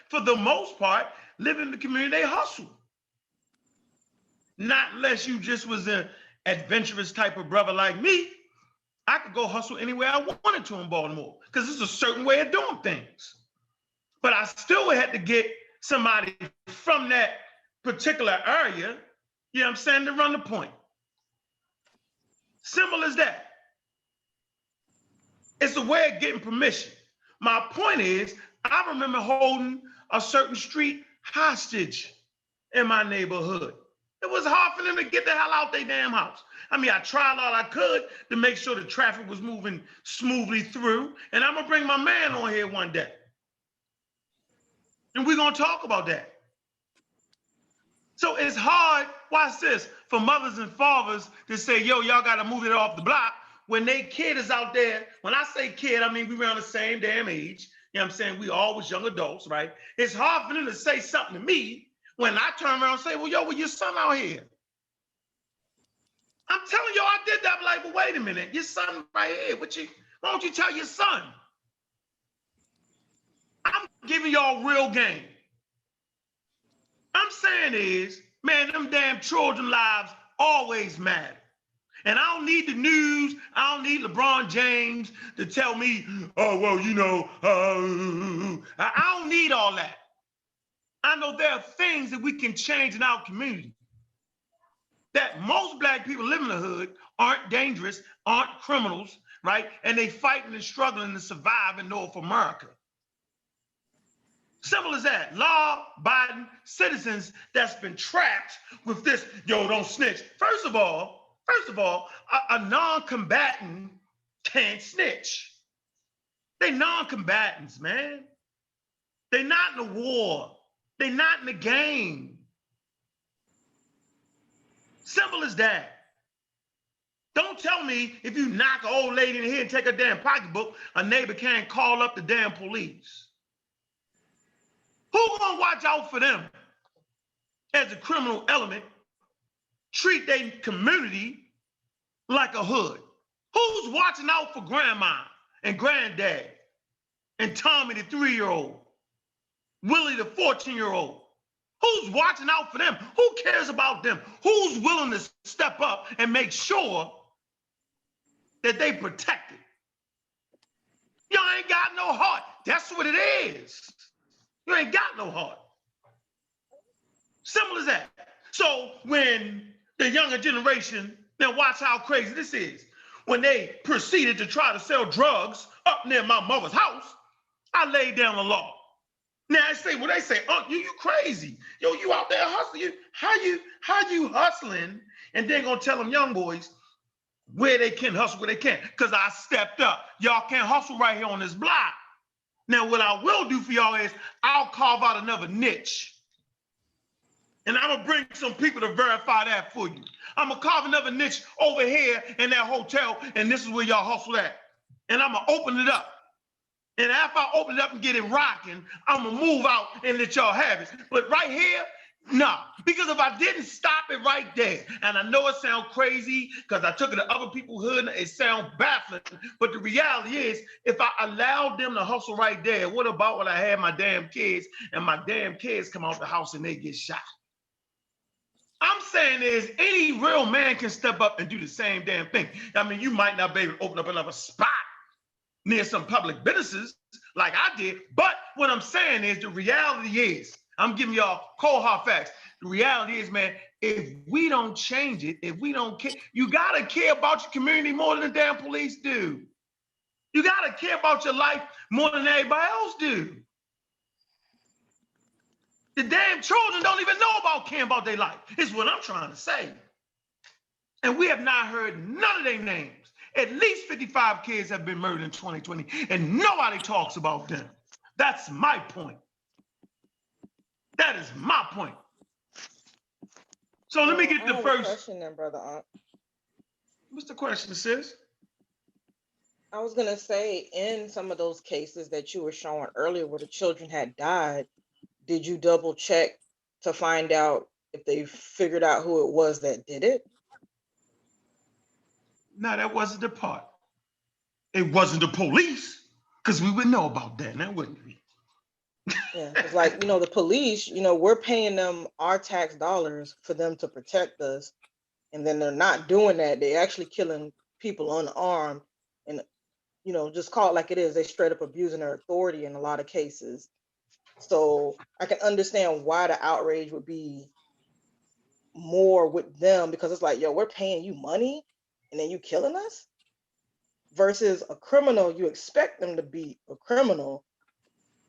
for the most part, live in the community, they hustle. Not unless you just was an adventurous type of brother like me. I could go hustle anywhere I wanted to in Baltimore because it's a certain way of doing things. But I still had to get somebody from that particular area, you know what I'm saying, to run the point. Simple as that. It's a way of getting permission. My point is, I remember holding a certain street hostage in my neighborhood. It was hard for them to get the hell out their damn house. I mean, I tried all I could to make sure the traffic was moving smoothly through. And I'm gonna bring my man on here one day. And we're gonna talk about that. So it's hard, watch this, for mothers and fathers to say, yo, y'all gotta move it off the block when they kid is out there. When I say kid, I mean we around the same damn age. You know what I'm saying? We always young adults, right? It's hard for them to say something to me when I turn around and say, well, yo, well, your son out here. I'm telling you, I did that. I'm like, well, wait a minute, your son right here. Why don't you tell your son? I'm giving y'all real game. I'm saying is, man, them damn children lives always matter. And I don't need the news. I don't need LeBron James to tell me, oh, well, I don't need all that. I know there are things that we can change in our community. That most Black people live in the hood aren't dangerous, aren't criminals, right? And they fighting and struggling to survive in North America. Simple as that. Law-abiding citizens that's been trapped with this, yo, don't snitch. First of all, a non-combatant can't snitch. They non-combatants, man. They're not in the war. They're not in the game. Simple as that. Don't tell me if you knock an old lady in the head and take her damn pocketbook, a neighbor can't call up the damn police. Who gonna watch out for them as a criminal element, treat their community like a hood? Who's watching out for grandma and granddad and Tommy the 3-year-old, Willie the 14-year-old? Who's watching out for them? Who cares about them? Who's willing to step up and make sure that they protected? Y'all ain't got no heart. That's what it is. You ain't got no heart. Simple as that. So when the younger generation, now watch how crazy this is. When they proceeded to try to sell drugs up near my mother's house, I laid down the law. Now they say, oh, you crazy. Yo, you out there hustling. How you hustling and then gonna tell them young boys where they can hustle, where they can't? Because I stepped up. Y'all can't hustle right here on this block. Now, what I will do for y'all is I'll carve out another niche. And I'm gonna bring some people to verify that for you. I'm gonna carve another niche over here in that hotel, and this is where y'all hustle at. And I'm gonna open it up. And after I open it up and get it rocking, I'm gonna move out and let y'all have it. But right here, no, because if I didn't stop it right there, and I know it sounds crazy because I took it to other people's hood, and it sounds baffling, but the reality is, if I allowed them to hustle right there, what about when I had my damn kids and my damn kids come out the house and they get shot? I'm saying is any real man can step up and do the same damn thing. I mean, you might not be able to open up another spot near some public businesses like I did. But what I'm saying is the reality is, I'm giving y'all cold hard facts. The reality is, man, if we don't change it, if we don't care, you gotta care about your community more than the damn police do. You gotta care about your life more than everybody else do. The damn children don't even know about caring about their life, is what I'm trying to say. And we have not heard none of their names. At least 55 kids have been murdered in 2020, and nobody talks about them. That's my point. That is my point. So let me get the first question then, Brother Aunt. What's the question, sis? I was gonna say, in some of those cases that you were showing earlier where the children had died, did you double check to find out if they figured out who it was that did it? No, that wasn't the part. It wasn't the police, because we would know about that, now wouldn't we? Yeah, it's like, the police, we're paying them our tax dollars for them to protect us. And then they're not doing that. They're actually killing people unarmed. And, just call it like it is. They straight up abusing their authority in a lot of cases. So I can understand why the outrage would be more with them, because it's like, yo, we're paying you money and then you killing us. Versus a criminal, you expect them to be a criminal.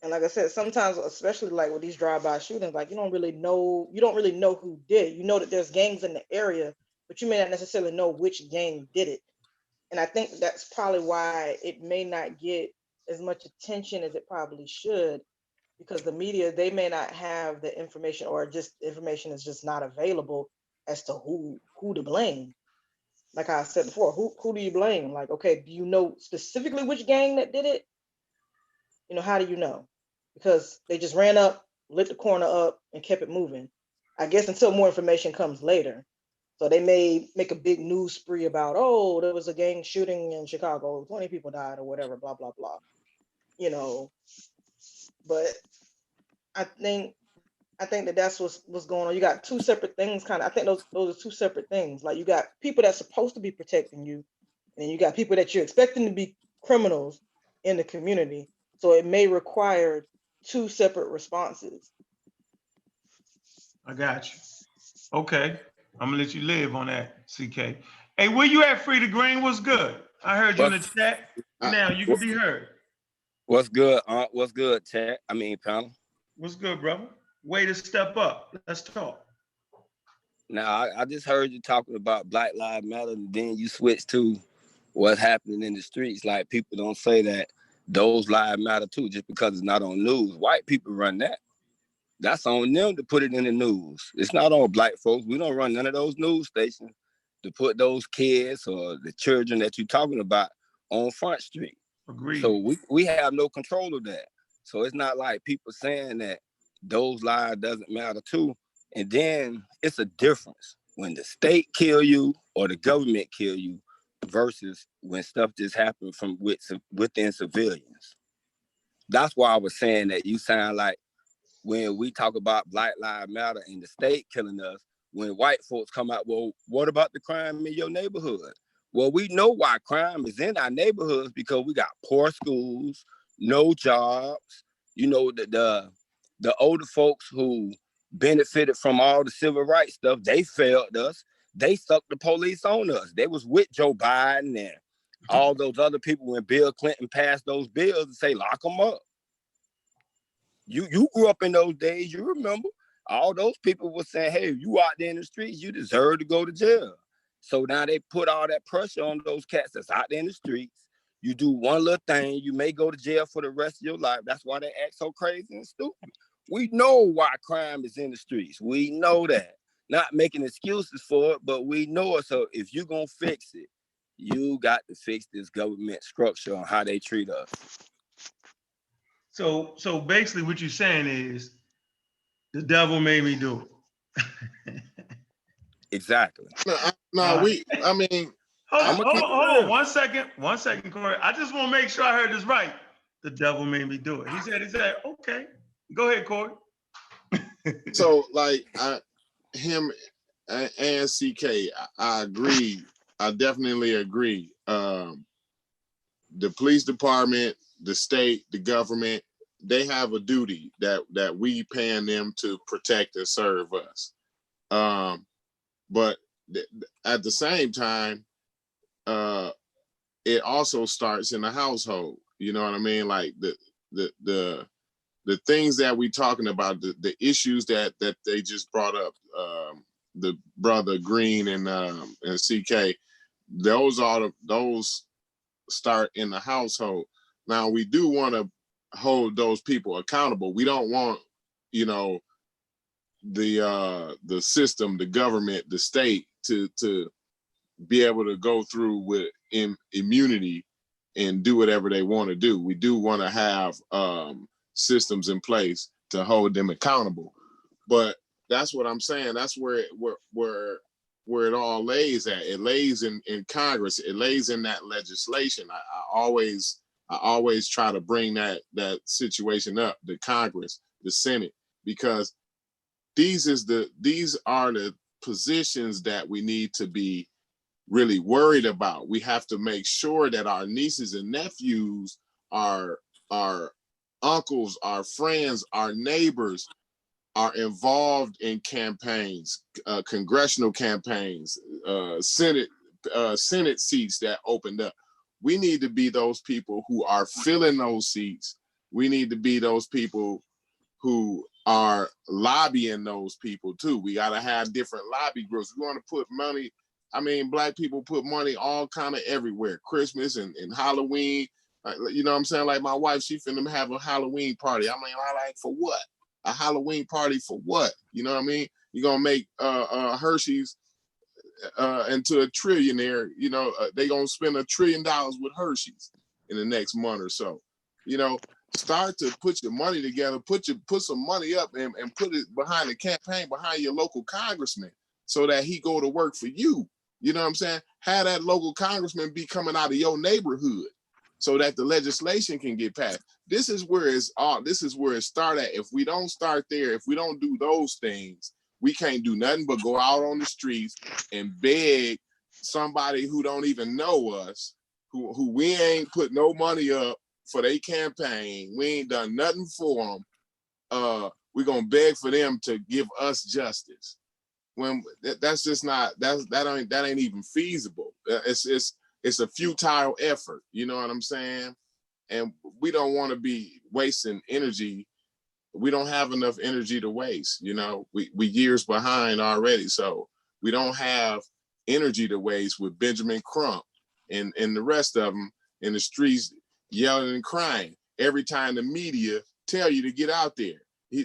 And like I said, sometimes, especially like with these drive-by shootings, like you don't really know who did it. You know that there's gangs in the area, but you may not necessarily know which gang did it. And I think that's probably why it may not get as much attention as it probably should, because the media, they may not have the information, or just information is just not available as to who to blame. Like I said before, who do you blame? Like, okay, do you know specifically which gang that did it? How do you know? Because they just ran up, lit the corner up, and kept it moving. I guess until more information comes later. So they may make a big news spree about, oh, there was a gang shooting in Chicago, 20 people died or whatever, blah, blah, blah. But I think that's what's going on. You got two separate things, kind of. I think those are two separate things. Like, you got people that's supposed to be protecting you, and then you got people that you're expecting to be criminals in the community. So it may require two separate responses. I got you. Okay, I'm gonna let you live on that, CK. Hey, where you at, Free the Green? What's good? I heard you in the chat. Now you can be heard. What's good, Aunt? What's good, chat? Panel. What's good, brother? Way to step up. Let's talk. Now, I just heard you talking about Black Lives Matter, and then you switched to what's happening in the streets. Like, people don't say that those lives matter too, just because it's not on news. White people run that. That's on them to put it in the news. It's not on black folks. We don't run none of those news stations to put those kids or the children that you're talking about on Front Street. Agreed. So we have no control of that. So it's not like people saying that those lives doesn't matter too. And then it's a difference when the state kill you or the government kill you versus when stuff just happens from within civilians. That's why I was saying that you sound like when we talk about Black Lives Matter and the state killing us, when white folks come out, well, what about the crime in your neighborhood? Well, we know why crime is in our neighborhoods, because we got poor schools, no jobs. The older folks who benefited from all the civil rights stuff, they failed us. They sucked the police on us. They was with Joe Biden and all those other people when Bill Clinton passed those bills and say, lock them up. You grew up in those days, you remember. All those people were saying, hey, you out there in the streets, you deserve to go to jail. So now they put all that pressure on those cats that's out there in the streets. You do one little thing, you may go to jail for the rest of your life. That's why they act so crazy and stupid. We know why crime is in the streets. We know that. Not making excuses for it, but we know it. So if you're going to fix it, you got to fix this government structure on how they treat us. So basically what you're saying is the devil made me do it. Exactly. I mean, Hold on. 1 second, Corey. I just want to make sure I heard this right. The devil made me do it. He said, okay. Go ahead, Corey. so like him and CK, I agree. I definitely agree. The police department, the state, the government, they have a duty that we paying them to protect and serve us. But at the same time, it also starts in the household. You know what I mean? Like the things that we talking about, the issues that they just brought up, the brother Green and CK, those start in the household. Now we do want to hold those people accountable. We don't want, you know, the system, the government, the state to be able to go through with immunity and do whatever they want to do. We do want to have systems in place to hold them accountable. But that's what I'm saying. That's where it all lays at. It lays in Congress. It lays in that legislation. I always try to bring that situation up, the Congress, the Senate, because these are the positions that we need to be really worried about. We have to make sure that our nieces and nephews, our uncles, our friends, our neighbors are involved in campaigns, congressional campaigns, Senate seats that opened up. We need to be those people who are filling those seats. We need to be those people who are lobbying those people too. We got to have different lobby groups. We want to put money. I mean, Black people put money all kind of everywhere. Christmas and Halloween. You know what I'm saying? Like my wife, she finna have a Halloween party. I mean, I like, for what? A Halloween party for what? You know what I mean? You're gonna make Hershey's into a trillionaire. You know, they gonna spend $1 trillion with Hershey's in the next month or so. You know, start to put your money together, put some money up and put it behind the campaign, behind your local congressman, so that he go to work for you. You know what I'm saying? Have that local congressman be coming out of your neighborhood so that the legislation can get passed. This is where it starts at. If we don't start there, if we don't do those things, we can't do nothing but go out on the streets and beg somebody who don't even know us, who we ain't put no money up for their campaign. We ain't done nothing for them. We're gonna beg for them to give us justice. When that's just not, that ain't even feasible. It's a futile effort. You know what I'm saying? And we don't want to be wasting energy. We don't have enough energy to waste. You know, we years behind already, so we don't have energy to waste with Benjamin Crump and the rest of them in the streets yelling and crying every time the media tell you to get out there.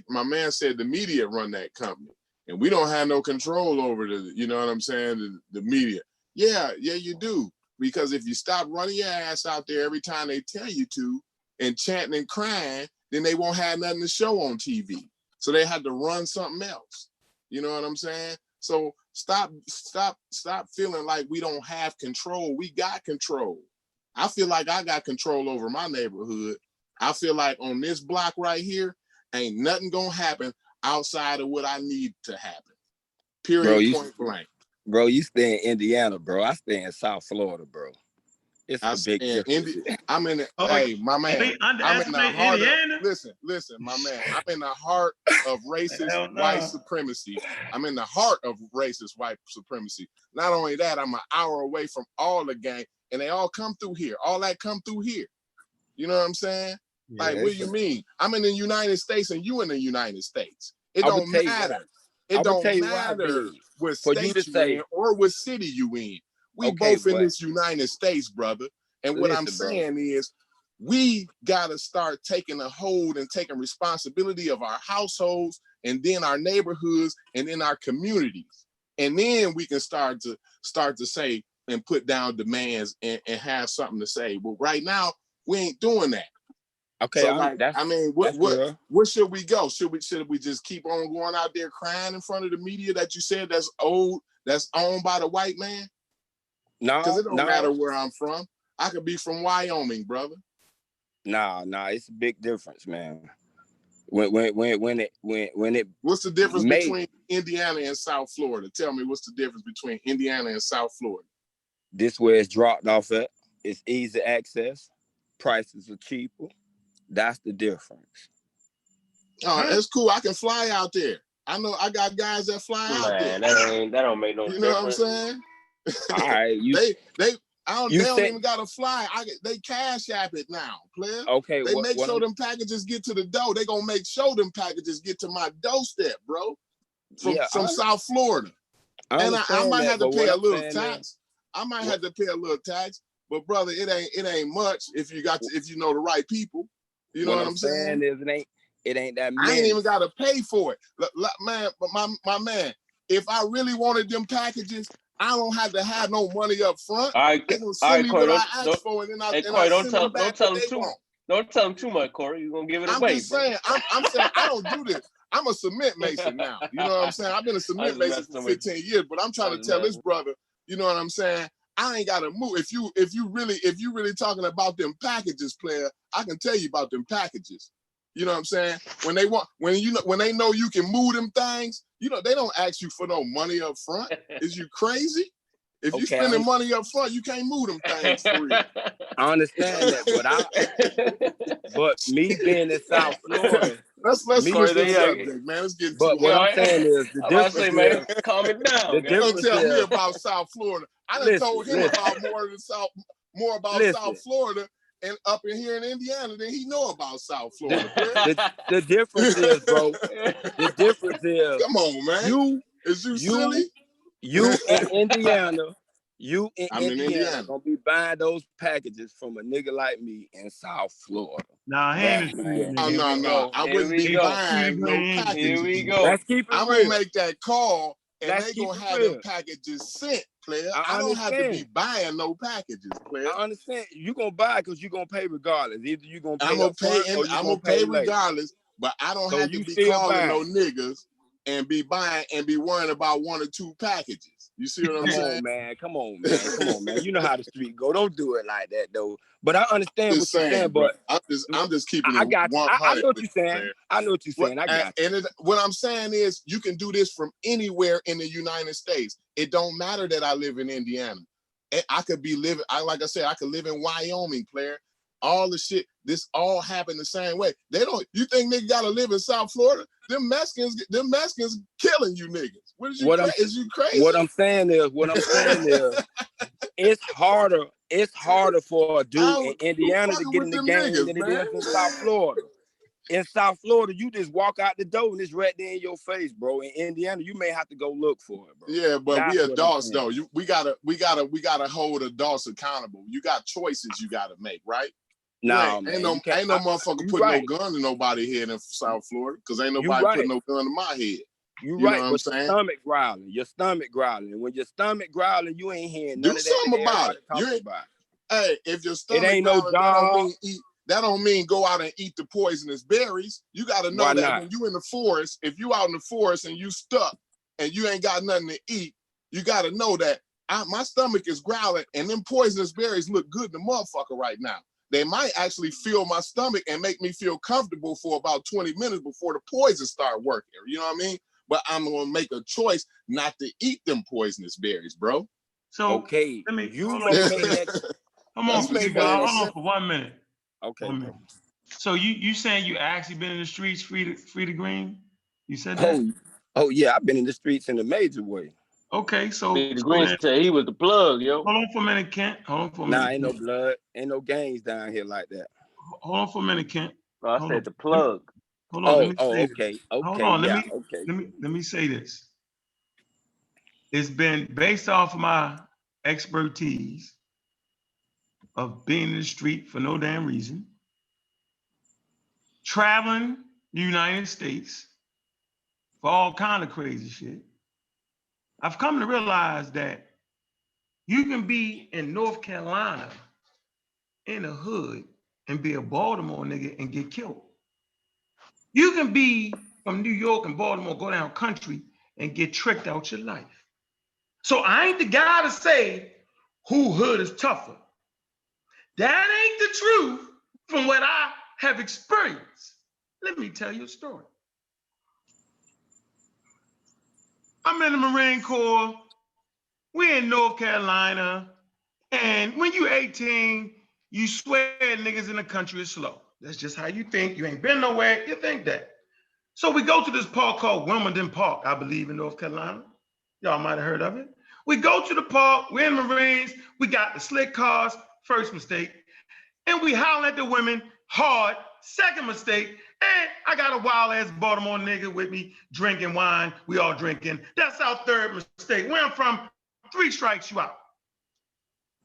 My man said the media run that company, and we don't have no control over you know what I'm saying, the media. Yeah, you do. Because if you stop running your ass out there every time they tell you to and chanting and crying, then they won't have nothing to show on TV. So they had to run something else. You know what I'm saying? So stop feeling like we don't have control. We got control. I feel like I got control over my neighborhood. I feel like on this block right here, ain't nothing gonna happen outside of what I need to happen. Period, point blank. Bro, you stay in Indiana, bro. I stay in South Florida, bro. It's a big difference. I'm in hey, my man. I'm in the heart of, listen, my man. I'm in the heart of racist white supremacy. I'm in the heart of racist white supremacy. Not only that, I'm an hour away from all the gang, and they all come through here. All that come through here. You know what I'm saying? Yeah, like, what do you mean? I'm in the United States and you in the United States. It don't matter. It don't matter what state you in or what city you in. We both in this United States, brother. And what I'm saying is, we gotta start taking a hold and taking responsibility of our households and then our neighborhoods and then our communities. And then we can start to say and put down demands and have something to say. But right now, we ain't doing that. Okay, So like, that's I mean, that's real. where should we go? Should we just keep on going out there crying in front of the media that you said that's old, that's owned by the white man? Because it don't matter where I'm from. I could be from Wyoming, brother. Nah, it's a big difference, man. When it What's the difference between Indiana and South Florida? Tell me what's the difference between Indiana and South Florida? This where it's dropped off at. It's easy access. Prices are cheaper. That's the difference. Oh, that's cool. I can fly out there. I know I got guys that fly out there. that don't make no difference. You know what I'm saying? All right, they don't even gotta fly. They cash app it now, player. Okay, they make sure them packages get to the door. They gonna make sure them packages get to my doorstep, bro. From South Florida. And I might have to pay a little tax. I might have to pay a little tax, but brother, it ain't much if you know the right people. You know what I'm saying? It ain't that many. I ain't even gotta pay for it. Man, but my man, if I really wanted them packages, I don't have to have no money up front. All right, they gonna send me what I asked for, and then I send them back what they want. Don't tell them too much, Corey. You're gonna give it away. I'm just saying, I'm saying I don't do this. I'm a cement mason now. You know what I'm saying? I've been a cement mason for 15 years, but I'm trying to tell this brother, you know what I'm saying? I ain't gotta move. If you really talking about them packages, player, I can tell you about them packages. You know what I'm saying? When they know you can move them things, you know, they don't ask you for no money up front. Is you crazy? If you spending money up front, you can't move them things free. I understand that, but me being in South Florida, let's switch the subject, man. Let's get to it. What I'm saying is the difference is, man, calm it down. The difference don't tell me about South Florida. I done told him about more about South Florida and up in here in Indiana than he know about South Florida. the difference is, bro. The difference is, come on, man. Is you silly? You in Indiana, I'm in Indiana gonna be buying those packages from a nigga like me in South Florida. Nah, no. I wouldn't be buying no packages. Here we go. Let's keep it I'm real. gonna make that call, and they gonna have them packages sent, player. I don't have to be buying no packages, player. I understand. You gonna buy because you gonna pay regardless. Either you gonna pay I'm gonna pay regardless, but I don't have to be calling no niggas and be buying and be worrying about one or two packages. You see what I'm saying? Come on, man. You know how the street go. Don't do it like that, though. But I understand what you're saying, but I'm just keeping it. I got you. I know what you're saying. I know what you're saying. I got you. What I'm saying is you can do this from anywhere in the United States. It don't matter that I live in Indiana. I could be living, like I said, I could live in Wyoming, player. All the shit, this all happened the same way. You think niggas gotta live in South Florida? Them Mexicans killing you niggas. Is you crazy? What I'm saying is, it's harder for a dude in Indiana to get in the game than it is in South Florida. In South Florida, you just walk out the door and it's right there in your face, bro. In Indiana, you may have to go look for it, bro. Yeah, but we adults though. We gotta hold adults accountable. You got choices you gotta make, right? No, ain't no motherfucker putting no gun to nobody head in South Florida because ain't nobody putting no gun to my head. You right, know what I'm saying? Your stomach growling. And when your stomach growling, you ain't hearing none of that. Do something about it. Hey, if your stomach it ain't growling, no job. That don't mean go out and eat the poisonous berries. You got to know that when you in the forest, if you out in the forest and you stuck and you ain't got nothing to eat, you got to know that my stomach is growling and them poisonous berries look good in the motherfucker right now. They might actually fill my stomach and make me feel comfortable for about 20 minutes before the poison start working. You know what I mean? But I'm going to make a choice not to eat them poisonous berries, bro. So, okay, let me, hold on for 1 minute. Okay, 1 minute. So you saying you actually been in the streets free to green? You said that? Oh yeah, I've been in the streets in a major way. Okay, so the Green said he was the plug, yo. Hold on for a minute, Kent. Ain't no blood, ain't no gangs down here like that. Hold on for a minute, Kent. No, I said the plug. Hold on. Okay. Hold on. Let me say this. It's been based off of my expertise of being in the street for no damn reason, traveling the United States for all kind of crazy shit. I've come to realize that you can be in North Carolina in the hood and be a Baltimore nigga and get killed. You can be from New York and Baltimore, go down country and get tricked out your life. So I ain't the guy to say who hood is tougher. That ain't the truth from what I have experienced. Let me tell you a story. I'm in the Marine Corps. We're in North Carolina. And when you're 18, you swear niggas in the country is slow. That's just how you think. You ain't been nowhere. You think that. So we go to this park called Wilmington Park, I believe, in North Carolina. Y'all might have heard of it. We go to the park. We're in Marines. We got the slick cars. First mistake. And we holler at the women hard. Second mistake. And I got a wild ass Baltimore nigga with me drinking wine. We all drinking. That's our third mistake. Where I'm from, 3 strikes you out.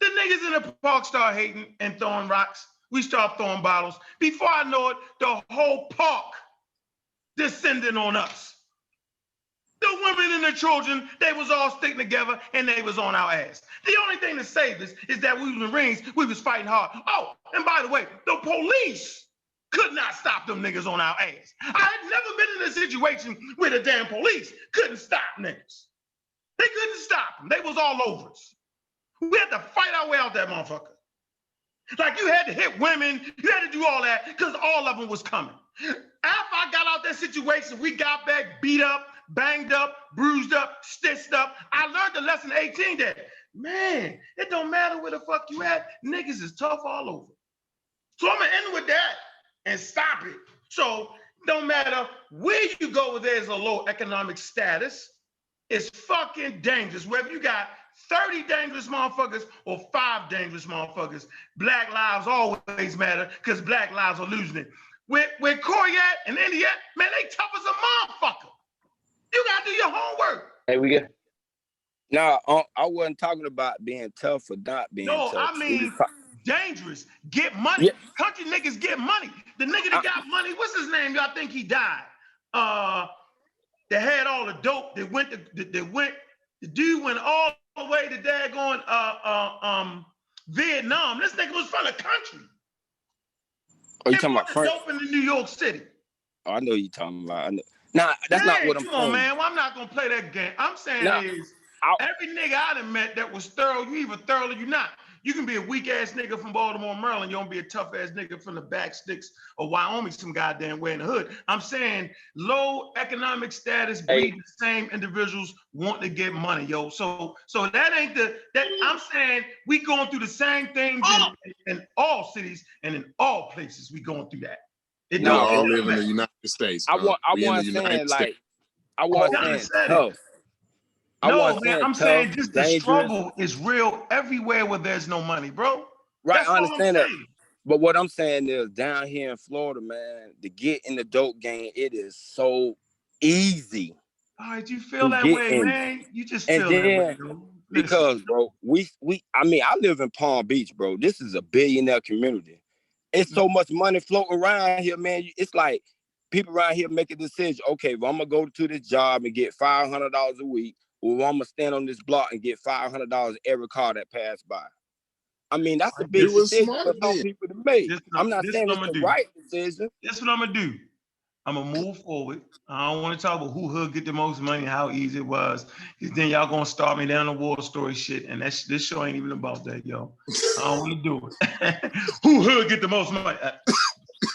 The niggas in the park start hating and throwing rocks. We start throwing bottles. Before I know it, the whole park descending on us. The women and the children, they was all sticking together and they was on our ass. The only thing to save us is that we was Marines, we was fighting hard. Oh, and by the way, the police could not stop them niggas on our ass. I had never been in a situation where the damn police couldn't stop niggas. They couldn't stop them. They was all over us. We had to fight our way out that motherfucker. Like you had to hit women, you had to do all that because all of them was coming. After I got out that situation, we got back beat up, banged up, bruised up, stitched up. I learned the lesson 18 that, man, it don't matter where the fuck you at, niggas is tough all over. So I'm gonna end with that and stop it. So no matter where you go where there's a low economic status, it's fucking dangerous. Whether you got 30 dangerous motherfuckers or 5 dangerous motherfuckers, black lives always matter because black lives are losing it. Where Corey at and Indy at, man, they tough as a motherfucker. You gotta do your homework. Hey, we get. No, I wasn't talking about being tough or not being tough. No, I mean dangerous. Get money. Yeah. Country niggas get money. The nigga that got money, what's his name? Y'all think he died? That had all the dope that went, the dude went all the way to daggone Vietnam. This nigga was from the country. Oh, you talking about Frank? Dope in New York City. Oh, I know you talking about. I know. Nah, that's not what I'm saying. Come on, man. Well, I'm not gonna play that game. I'm saying every nigga I done met that was thorough, you either thorough or you not. You can be a weak ass nigga from Baltimore, Maryland. You don't be a tough ass nigga from the back sticks of Wyoming, some goddamn way in the hood. I'm saying low economic status breed the same individuals want to get money, yo. So that ain't that I'm saying we going through the same things in all cities and in all places. We going through that. We all live in the United States. I wasn't saying like I wasn't saying tough. No, man, I'm saying just the struggle is real everywhere where there's no money, bro. Right, I understand that. But what I'm saying is down here in Florida, man, to get in the dope game, it is so easy. All right, you feel that way, man. You just feel that way, bro. Because, bro, I live in Palm Beach, bro. This is a billionaire community. It's so much money floating around here, man. It's like people around here make a decision. Okay, well, I'm gonna go to this job and get $500 a week. Or I'm gonna stand on this block and get $500 every car that pass by. I mean, that's a big decision for some people to make. I'm not saying it's the right decision. That's what I'm gonna do. I'm gonna move forward. I don't want to talk about who hood get the most money, how easy it was, because then y'all gonna start me down the war story shit, and this show ain't even about that, yo. I don't want to do it. Who hood get the most money?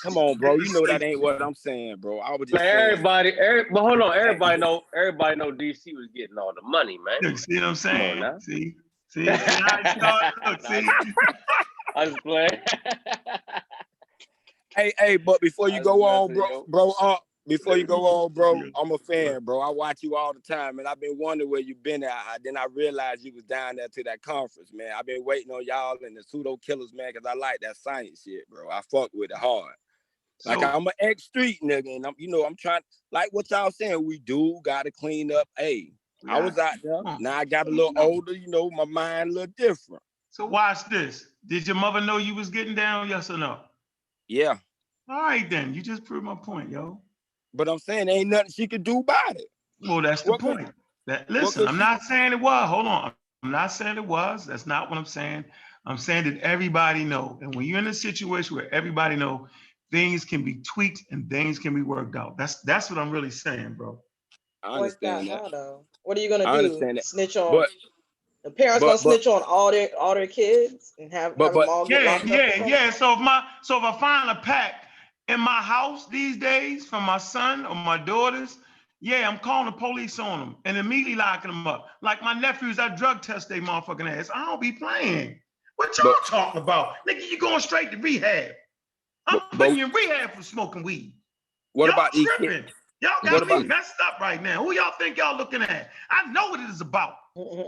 Come on, bro. You know that ain't what I'm saying, bro. I was just but hold on. Everybody know DC was getting all the money, man. Look, see what I'm saying? See. Look, see. I was playing. Hey, but before you go on, bro, I'm a fan, bro. I watch you all the time, and I've been wondering where you been at. Then I realized you was down there to that conference, man. I've been waiting on y'all and the pseudo killers, man, because I like that science shit, bro. I fuck with it hard. Like I'm an ex-street nigga, and I'm trying, like what y'all saying, we do gotta clean up. Hey, I was out there. Now I got a little older, my mind a little different. So watch this. Did your mother know you was getting down, yes or no? Yeah. All right, then. You just proved my point, yo. But I'm saying there ain't nothing she could do about it. Well, that's the point. Listen, I'm not saying it was. Hold on. I'm not saying it was. That's not what I'm saying. I'm saying that everybody know. And when you're in a situation where everybody know, things can be tweaked and things can be worked out. That's what I'm really saying, bro. I Worked out understand that. how though? What are you gonna I do? understand that. Snitch on But the parents but gonna but snitch on all their kids and have but them but all get Yeah, locked up or yeah, something? yeah. So if I find a pack in my house these days from my son or my daughters, yeah, I'm calling the police on them and immediately locking them up. Like my nephews, I drug test they motherfucking ass. I don't be playing. What y'all but talking about? Nigga, you going straight to rehab. I'm but putting you in rehab for smoking weed. what Y'all about these kids? tripping. Y'all What got me about messed up right now. Who y'all think y'all looking at? I know what it is about.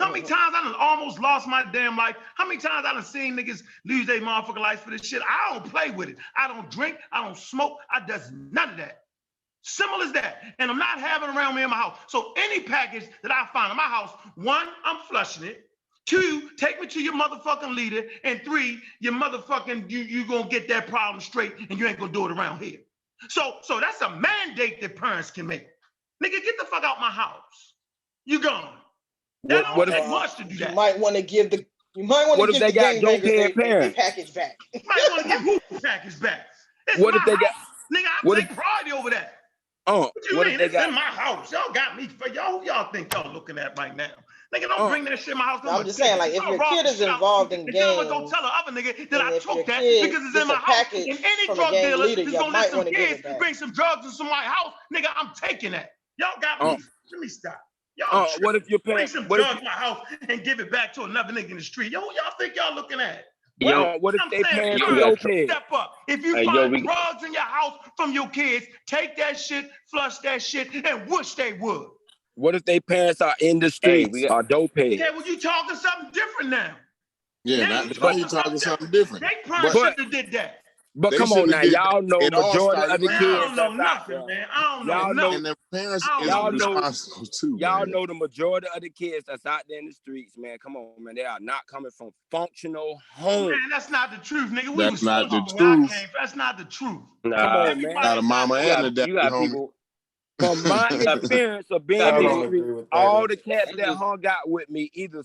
How many times I done almost lost my damn life? How many times I done seen niggas lose their motherfucking life for this shit? I don't play with it. I don't drink. I don't smoke. I does none of that. Simple as that. And I'm not having it around me in my house. So any package that I find in my house, one, I'm flushing it. Two, take me to your motherfucking leader. And three, your motherfucking, you gonna get that problem straight and you ain't gonna do it around here. So that's a mandate that parents can make. Nigga, get the fuck out my house. You gone. That don't what if take much to do You that. might want to give the they got dope gangbangers head they parents? package back. Might want to give who package back. It's What my if they got house. Nigga, I what take if priority over that. What you what if mean? they It's got in my house. Y'all got me for y'all. Who y'all think y'all looking at right now? Nigga, don't bring that shit in my house. No, I'm I'm gonna just take saying, it. like, if I'm gonna your rob kid the is shit out of involved you. in And then I'm gonna go gangs, tell the other nigga that and I if your took that kid because it's in gets my a house. package And any from a drug gang dealer leader, that's you gonna let might some want to give kids it back. bring some drugs in somebody's house, nigga, I'm taking that. Y'all got me. Let me stop. Y'all what if tripping. your Bring parents some what if drugs in my house and give it back to another nigga in the street. Yo, who y'all think y'all looking at? Yo, what if I'm they saying, parents yo, are we parents, got dope heads? step up. If you yo, find drugs in your house from your kids, take that shit, flush that shit, and wish they would. What if they parents are in the streets, are dope heads? Okay, well, you talking something different now. Yeah, Now now, you now But you're talking talking something something different. different. They parents But shouldn't have did that. but they come on should have now, did that. y'all know It all majority started of the Man, right I kids don't there. know that's out nothing, there. man. I don't know Y'all know And nothing. the parents I don't is know y'all know responsible too, y'all man. know the majority of the kids that's out there in the streets, man. Come on, man. They are not coming from functional homes. Man, that's not the truth, nigga. We That's was not the fortunate where I truth. came from. That's not the truth. Come nah. on, man. Got Everybody a is not mama doing and a that. daddy, You got homie. people. From my You got experience of you being got in the people. street, all the cats that hung out with me, either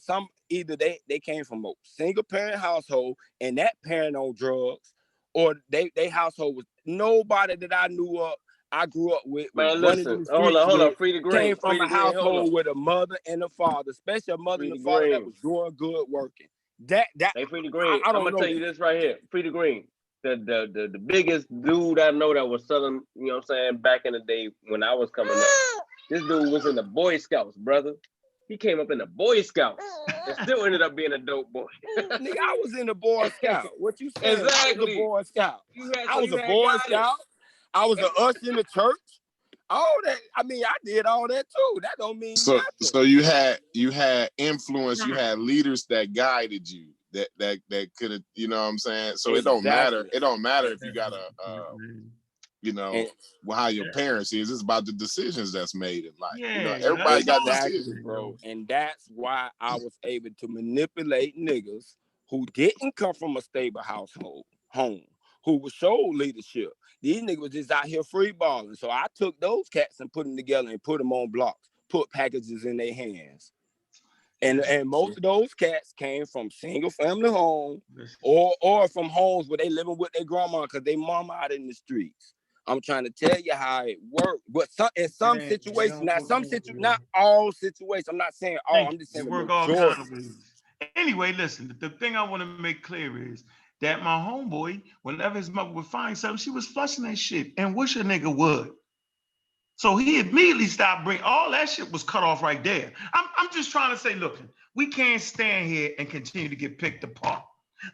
they came from a single parent household and that parent on drugs, or they household was nobody that I knew of. I grew up with, was Man, running listen. these Hold streets on. with, Free the came green. from a Hold on. household with a mother and a father, especially a mother Free and a the father that green. was doing good working. That Hey, Free the green. I I'm don't gonna know. tell you this right here. Free the green. The biggest dude I know that was selling, you know what I'm saying, back in the day when I was coming up. This dude was in the Boy Scouts, brother. He came up in the Boy Scouts and still ended up being a dope boy. Nigga, I was in the Boy Scout. What you saying? I was a Exactly. Boy Scout. I was You a had Boy guidance. Scout. I was an usher in the church. All that. I mean, I did all that too. That don't mean So nothing. you had influence, you had leaders that guided you, that could have, you know what I'm saying? So it don't matter. Exactly. It don't matter if you got a you know, And how your parents is. It's about the decisions that's made in life. You know, Yeah, everybody that's got all I'm exactly, decisions. saying, bro. yo. And that's why I was able to manipulate niggas who didn't come from a stable home, who was showed leadership. These niggas was just out here free balling. So I took those cats and put them together and put them on blocks, put packages in their hands. And most of those cats came from single family homes or from homes where they living with their grandma because they mama out in the streets. I'm trying to tell you how it worked. But in some situations, not all situations. I'm not saying all, I'm just They saying the work all kinds majority. of ways. Anyway, listen, the thing I want to make clear is that my homeboy, whenever his mother would find something, she was flushing that shit and wish a nigga would. So he immediately stopped bringing, all that shit was cut off right there. I'm just trying to say, look, we can't stand here and continue to get picked apart.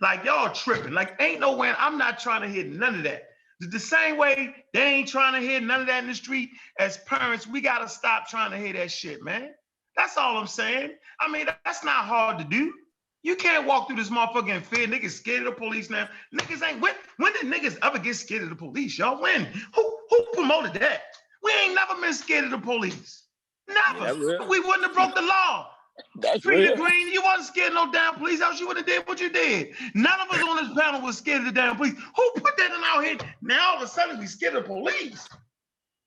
Like y'all tripping. Like ain't no way, I'm not trying to hear none of that. The same way they ain't trying to hear none of that in the street, as parents, we gotta stop trying to hear that shit, man. That's all I'm saying. I mean, that's not hard to do. You can't walk through this motherfucker in fear. Niggas scared of the police now. Niggas ain't, when did niggas ever get scared of the police, y'all? When? Who promoted that? We ain't never been scared of the police. Never. That's real. We wouldn't have broke the law. That's Free the real. green, you wasn't scared of no damn police house. You would have did what you did. None of us on this panel was scared of the damn police. Who put that in our head? Now all of a sudden we scared of the police.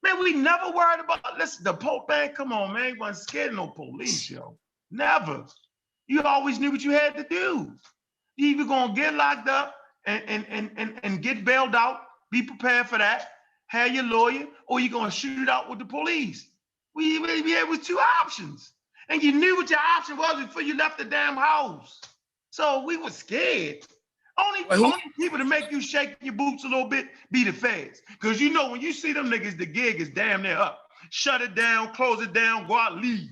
Man, we never worried about, listen, the Pope, man, come on, man. You wasn't scared of no police, yo. Never. You always knew what you had to do. You either gonna get locked up and get bailed out. Be prepared for that. Have your lawyer, or you're gonna shoot it out with the police. We had was two options, and you knew what your option was before you left the damn house. So we were scared. Only people to make you shake your boots a little bit be the feds, because you know when you see them niggas, the gig is damn near up. Shut it down, close it down, go out, leave.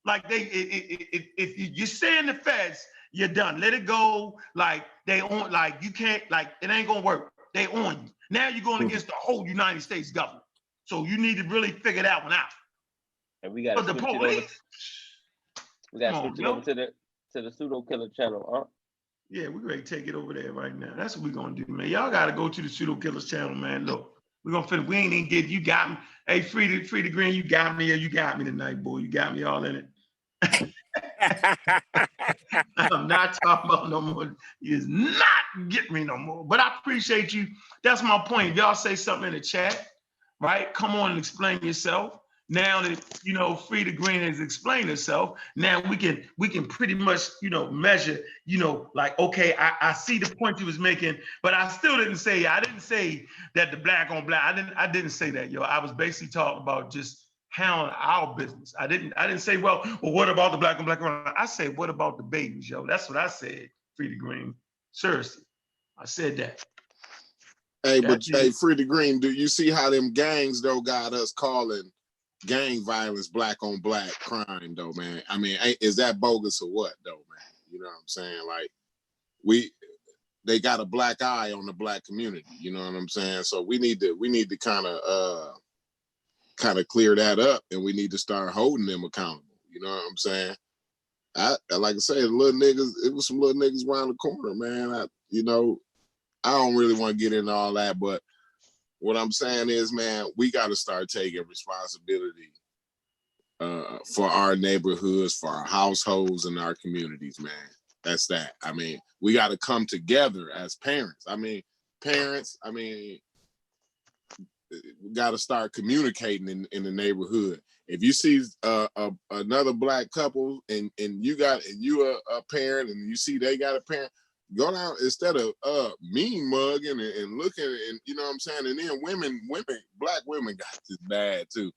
Like if you're saying the feds, you're done. Let it go. Like they on, like you can't, like it ain't gonna work. They on you. Now you're going against the whole United States government. So you need to really figure that one out. And we got to switch it over. We got to switch it over to the pseudo killer channel, huh? Yeah, we're ready to take it over there right now. That's what we're gonna do, man. Y'all gotta go to the pseudo killers channel, man. Look, we're gonna finish. We ain't even get you got me. Hey, free the green, you got me. You got me tonight, boy. You got me all in it. I'm not talking about no more. You is not get me no more. But I appreciate you. That's my point. If y'all say something in the chat, right? Come on and explain yourself. Now that you know Free the Green has explained itself, now we can pretty much measure, like, okay, I see the point you was making, but I still didn't say that the black on black. I didn't say that, yo. I was basically talking about just handling our business. I didn't say, well, what about the black on black? I said, what about the babies, yo? That's what I said, Free the Green. Seriously, I said that. Hey, but hey, Free the Green, do you see how them gangs though got us calling gang violence black on black crime though, man? I mean, is that bogus or what though, man? You know what I'm saying? Like they got a black eye on the black community. You know what I'm saying? So we need to kind of clear that up, and we need to start holding them accountable. You know what I'm saying? Like I say, it was some little niggas around the corner, man. I don't really want to get into all that, but what I'm saying is, man, we got to start taking responsibility for our neighborhoods, for our households, and our communities, man. That's that. I mean, we got to come together as parents. We got to start communicating in the neighborhood. If you see another black couple and you a parent and you see they got a parent, go down instead of mean mugging and looking, and you know what I'm saying. And then black women got this bad too.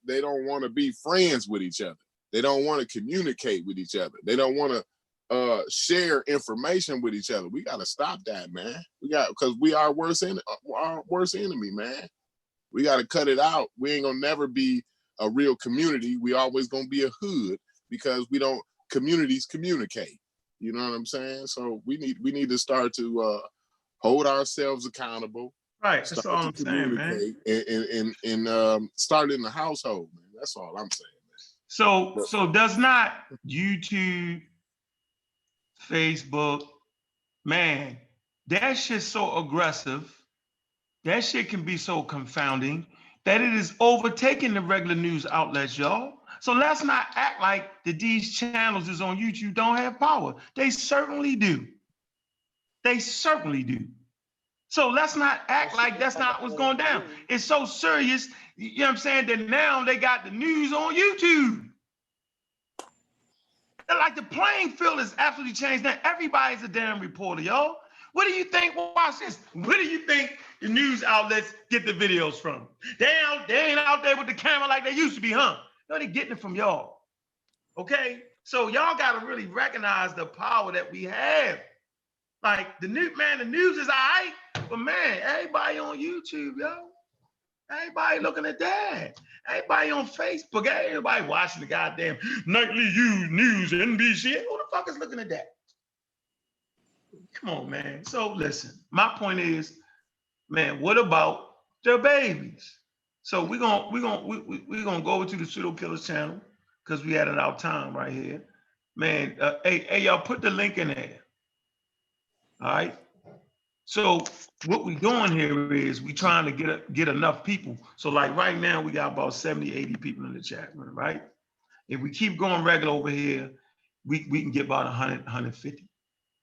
They don't want to be friends with each other. They don't want to communicate with each other. They don't want to share information with each other. We got to stop that, man. Because we are our worst enemy, man. We got to cut it out. We ain't gonna never be a real community. We always gonna be a hood because communities communicate. You know what I'm saying? So we need to start to hold ourselves accountable. Right. That's all I'm saying, man. And start in the household, man. That's all I'm saying, man. So does not YouTube, Facebook, man, that shit's so aggressive. That shit can be so confounding that it is overtaking the regular news outlets, y'all. So let's not act like that these channels is on YouTube don't have power. They certainly do. They certainly do. So let's not act like that's not what's going down. It's so serious, you know what I'm saying, that now they got the news on YouTube. Like the playing field is absolutely changed. Now everybody's a damn reporter, y'all. What do you think? Watch this. Where do you think the news outlets get the videos from? They ain't out there with the camera like they used to be, huh? No, they're getting it from y'all. Okay? So y'all gotta really recognize the power that we have. Like the news is all right, but man, everybody on YouTube, yo. Everybody looking at that. Everybody on Facebook. Everybody watching the goddamn nightly news, NBC. Who the fuck is looking at that? Come on, man. So listen, my point is, man, what about the babies? So we're gonna go over to the Pseudo Killers channel because we had it our time right here. Man, hey, y'all put the link in there. All right. So what we're doing here is we trying to get enough people. So like right now we got about 70, 80 people in the chat room, right? If we keep going regular over here, we can get about 100, 150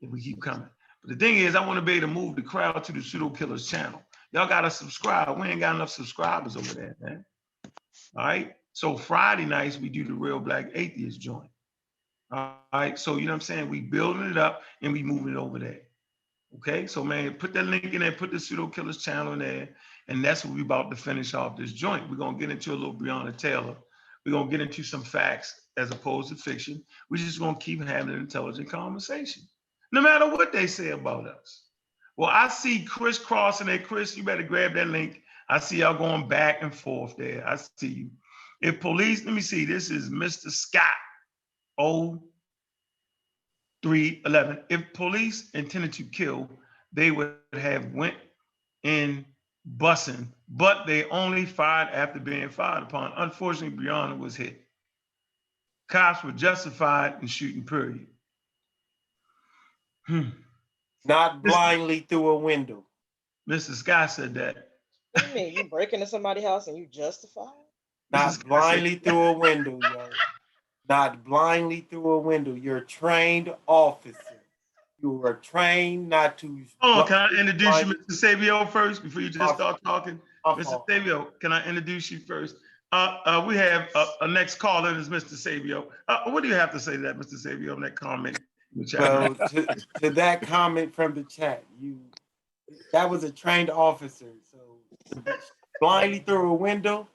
if we keep coming. But the thing is, I want to be able to move the crowd to the Pseudo Killers channel. Y'all got to subscribe. We ain't got enough subscribers over there, man. All right. So Friday nights, we do the Real Black Atheist joint. All right, so you know what I'm saying? We building it up and we moving it over there. Okay, so man, put that link in there, put the Pseudo Killers channel in there, and that's what we about to finish off this joint. We're gonna get into a little Breonna Taylor. We're gonna get into some facts as opposed to fiction. We're just gonna keep having an intelligent conversation, no matter what they say about us. Well, I see Chris crossing there. Chris, you better grab that link. I see y'all going back and forth there. I see you. If police, let me see, this is Mr. Scott. 0311. If police intended to kill, they would have went in bussing, but they only fired after being fired upon. Unfortunately, Breonna was hit. Cops were justified in shooting, period. Not blindly through a window. Mr. Scott said that. What do you mean? You break into somebody's house and you justify it? Not blindly through a window, yo. Not blindly through a window. You're a trained officer. You are trained not to. Oh, can I introduce you, Mr. Savio, first before you just start talking? Mr. Savio, can I introduce you first? We have a next caller is Mr. Savio. What do you have to say to that, Mr. Savio, on that comment in the chat? Well, to that comment from the chat, that was a trained officer. So blindly through a window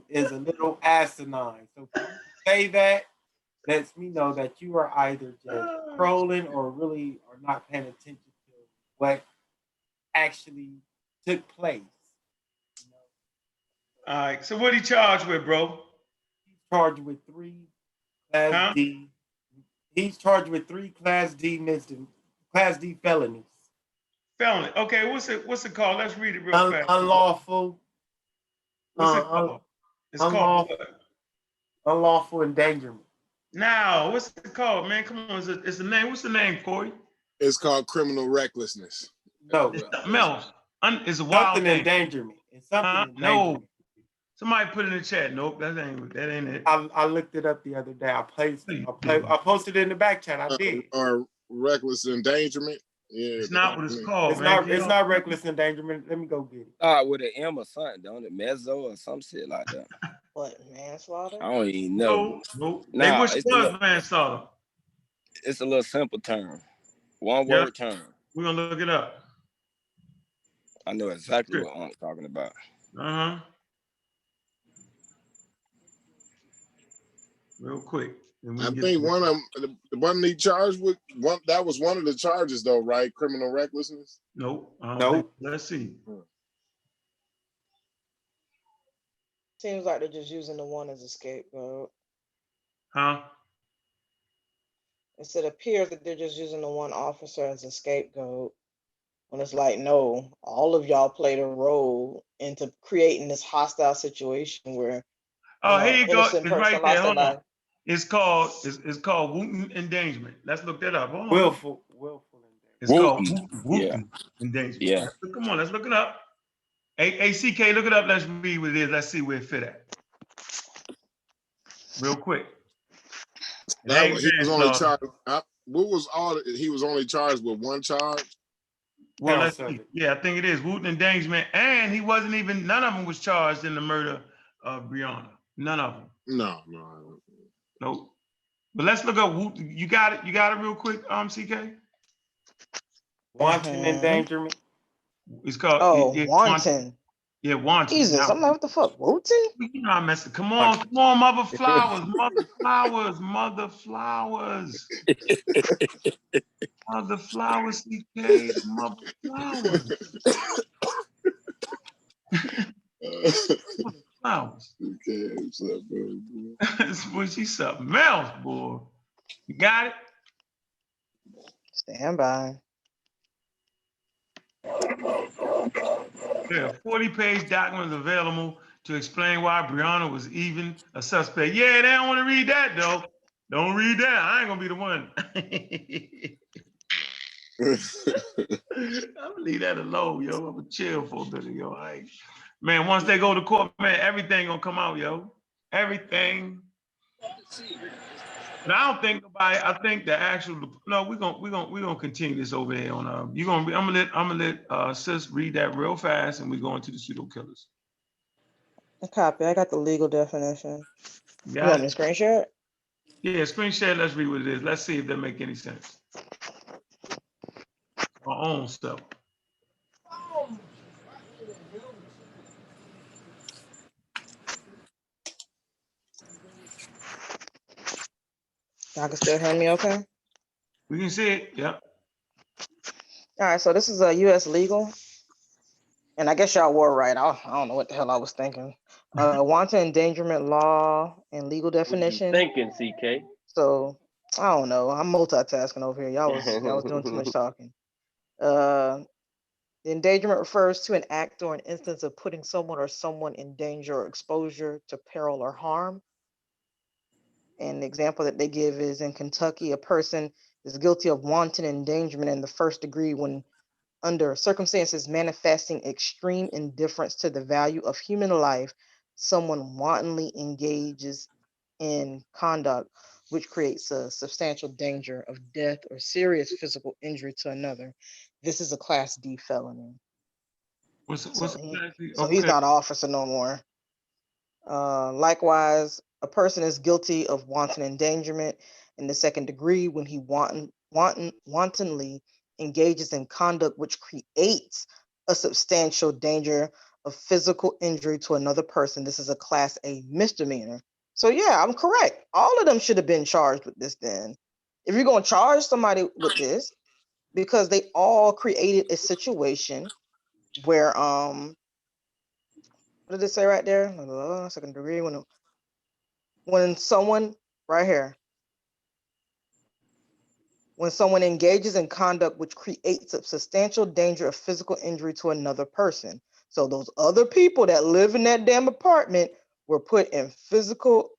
is a little asinine. So when you say that, lets me know that you are either just trolling or really are not paying attention to what actually took place. You know? All right. So what he charged with, bro? He's charged with 3 Class D. He's charged with 3 Class D felonies. Felony. Okay. What's it called? Let's read it real fast. Unlawful. What's it called? It's called what? Unlawful endangerment. Now, what's it called, man? Come on, it's the name. What's the name, Corey? It's called criminal recklessness. No, it's something else. It's a wild something name. Endangerment. It's something No. endangerment. Somebody put it in the chat. Nope, that ain't it. I looked it up the other day. I posted it in the back chat. I did. Or reckless endangerment. Yeah, it's not what it's called. It's not reckless endangerment. Let me go get it. With an M or something, don't it? Mezzo or some shit like that. What, manslaughter? I don't even know. No. They wish it was manslaughter. It's a little simple term. One word term. We're gonna look it up. I know exactly what I'm talking about. Real quick. I think one of them, the one he charged with, that was one of the charges though, right? Criminal recklessness? Nope. Nope. Let's see. Seems like they're just using the one as a scapegoat. Huh? It appears that they're just using the one officer as a scapegoat. When it's like, no, all of y'all played a role into creating this hostile situation where here you go. It's right there. Hold on. Life. It's called wanton endangerment. Let's look that up. Hold on. Willful endangerment. It's called wanton endangerment. Yeah. Come on, let's look it up. CK, look it up. Let's read what it is. Let's see where it fit at. Real quick. He was only charged. He was only charged with one charge. Well, let's see. Yeah, I think it is wanton endangerment, and none of them was charged in the murder of Breonna. None of them. No. Nope. But let's look up. You got it. You got it real quick, CK. Wanton endangerment. It's called. Wanton. Yeah, wanton. Jesus, I'm like, what the fuck, wanton? You know I messed it. Come on, mother flowers, mother flowers, mother flowers. Mother flowers, CK, mother flowers. Flowers. Okay, what's up, bro? Boy, she's something else, boy. You got it? Stand by. Yeah, 40-page document is available to explain why Breonna was even a suspect. Yeah, they don't want to read that, though. Don't read that. I ain't going to be the one. I'm going to leave that alone, yo. I'm going to chill for a bit, yo. Man, once they go to court, man, everything going to come out, yo. Everything. And I don't think nobody. I think the actual. No, we're gonna continue this over here on. I'm gonna let sis read that real fast, and we're going to the pseudo killers. A copy. I got the legal definition. You want me to screen share it? Yeah, screen share. Let's read what it is. Let's see if that make any sense. Our own stuff. Y'all can still hear me okay? We can see it. Yep. All right, so this is a U.S. legal, and I guess y'all were right. I don't know what the hell I was thinking. Wanton endangerment law and legal What you definition. thinking, CK? So I don't know. I'm multitasking over here. Y'all was doing too much talking. The endangerment refers to an act or an instance of putting someone or someone in danger or exposure to peril or harm. And the example that they give is in Kentucky, a person is guilty of wanton endangerment in the first degree when, under circumstances manifesting extreme indifference to the value of human life, someone wantonly engages in conduct which creates a substantial danger of death or serious physical injury to another. This is a Class D felony. What's exactly? So he's Okay. not an officer no more. Likewise, a person is guilty of wanton endangerment in the second degree when he wantonly engages in conduct which creates a substantial danger of physical injury to another person. This is a Class A misdemeanor. So yeah, I'm correct. All of them should have been charged with this then. If you're going to charge somebody with this, because they all created a situation where what did it say right there? Second degree when someone right here, when someone engages in conduct which creates a substantial danger of physical injury to another person. So those other people that live in that damn apartment were put in physical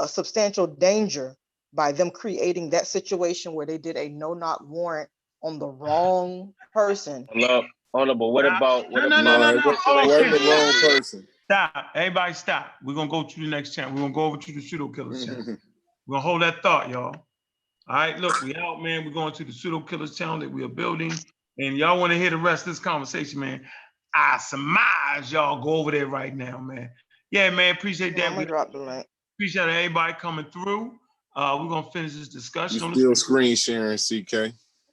substantial danger by them creating that situation where they did a no-knock warrant on the wrong person. Hold up, but what about No. No, it Hold wasn't the on. wrong person. Stop. Everybody stop. We're gonna go to the next channel. We're gonna go over to the pseudo killers channel. We're gonna hold that thought, y'all. All right, look, we out, man. We're going to the pseudo killers channel that we are building. And y'all want to hear the rest of this conversation, man. I surmise y'all go over there right now, man. Yeah, man, appreciate that. I'm gonna drop the link. Appreciate everybody coming through. We're gonna finish this You discussion on still the screen sharing, CK.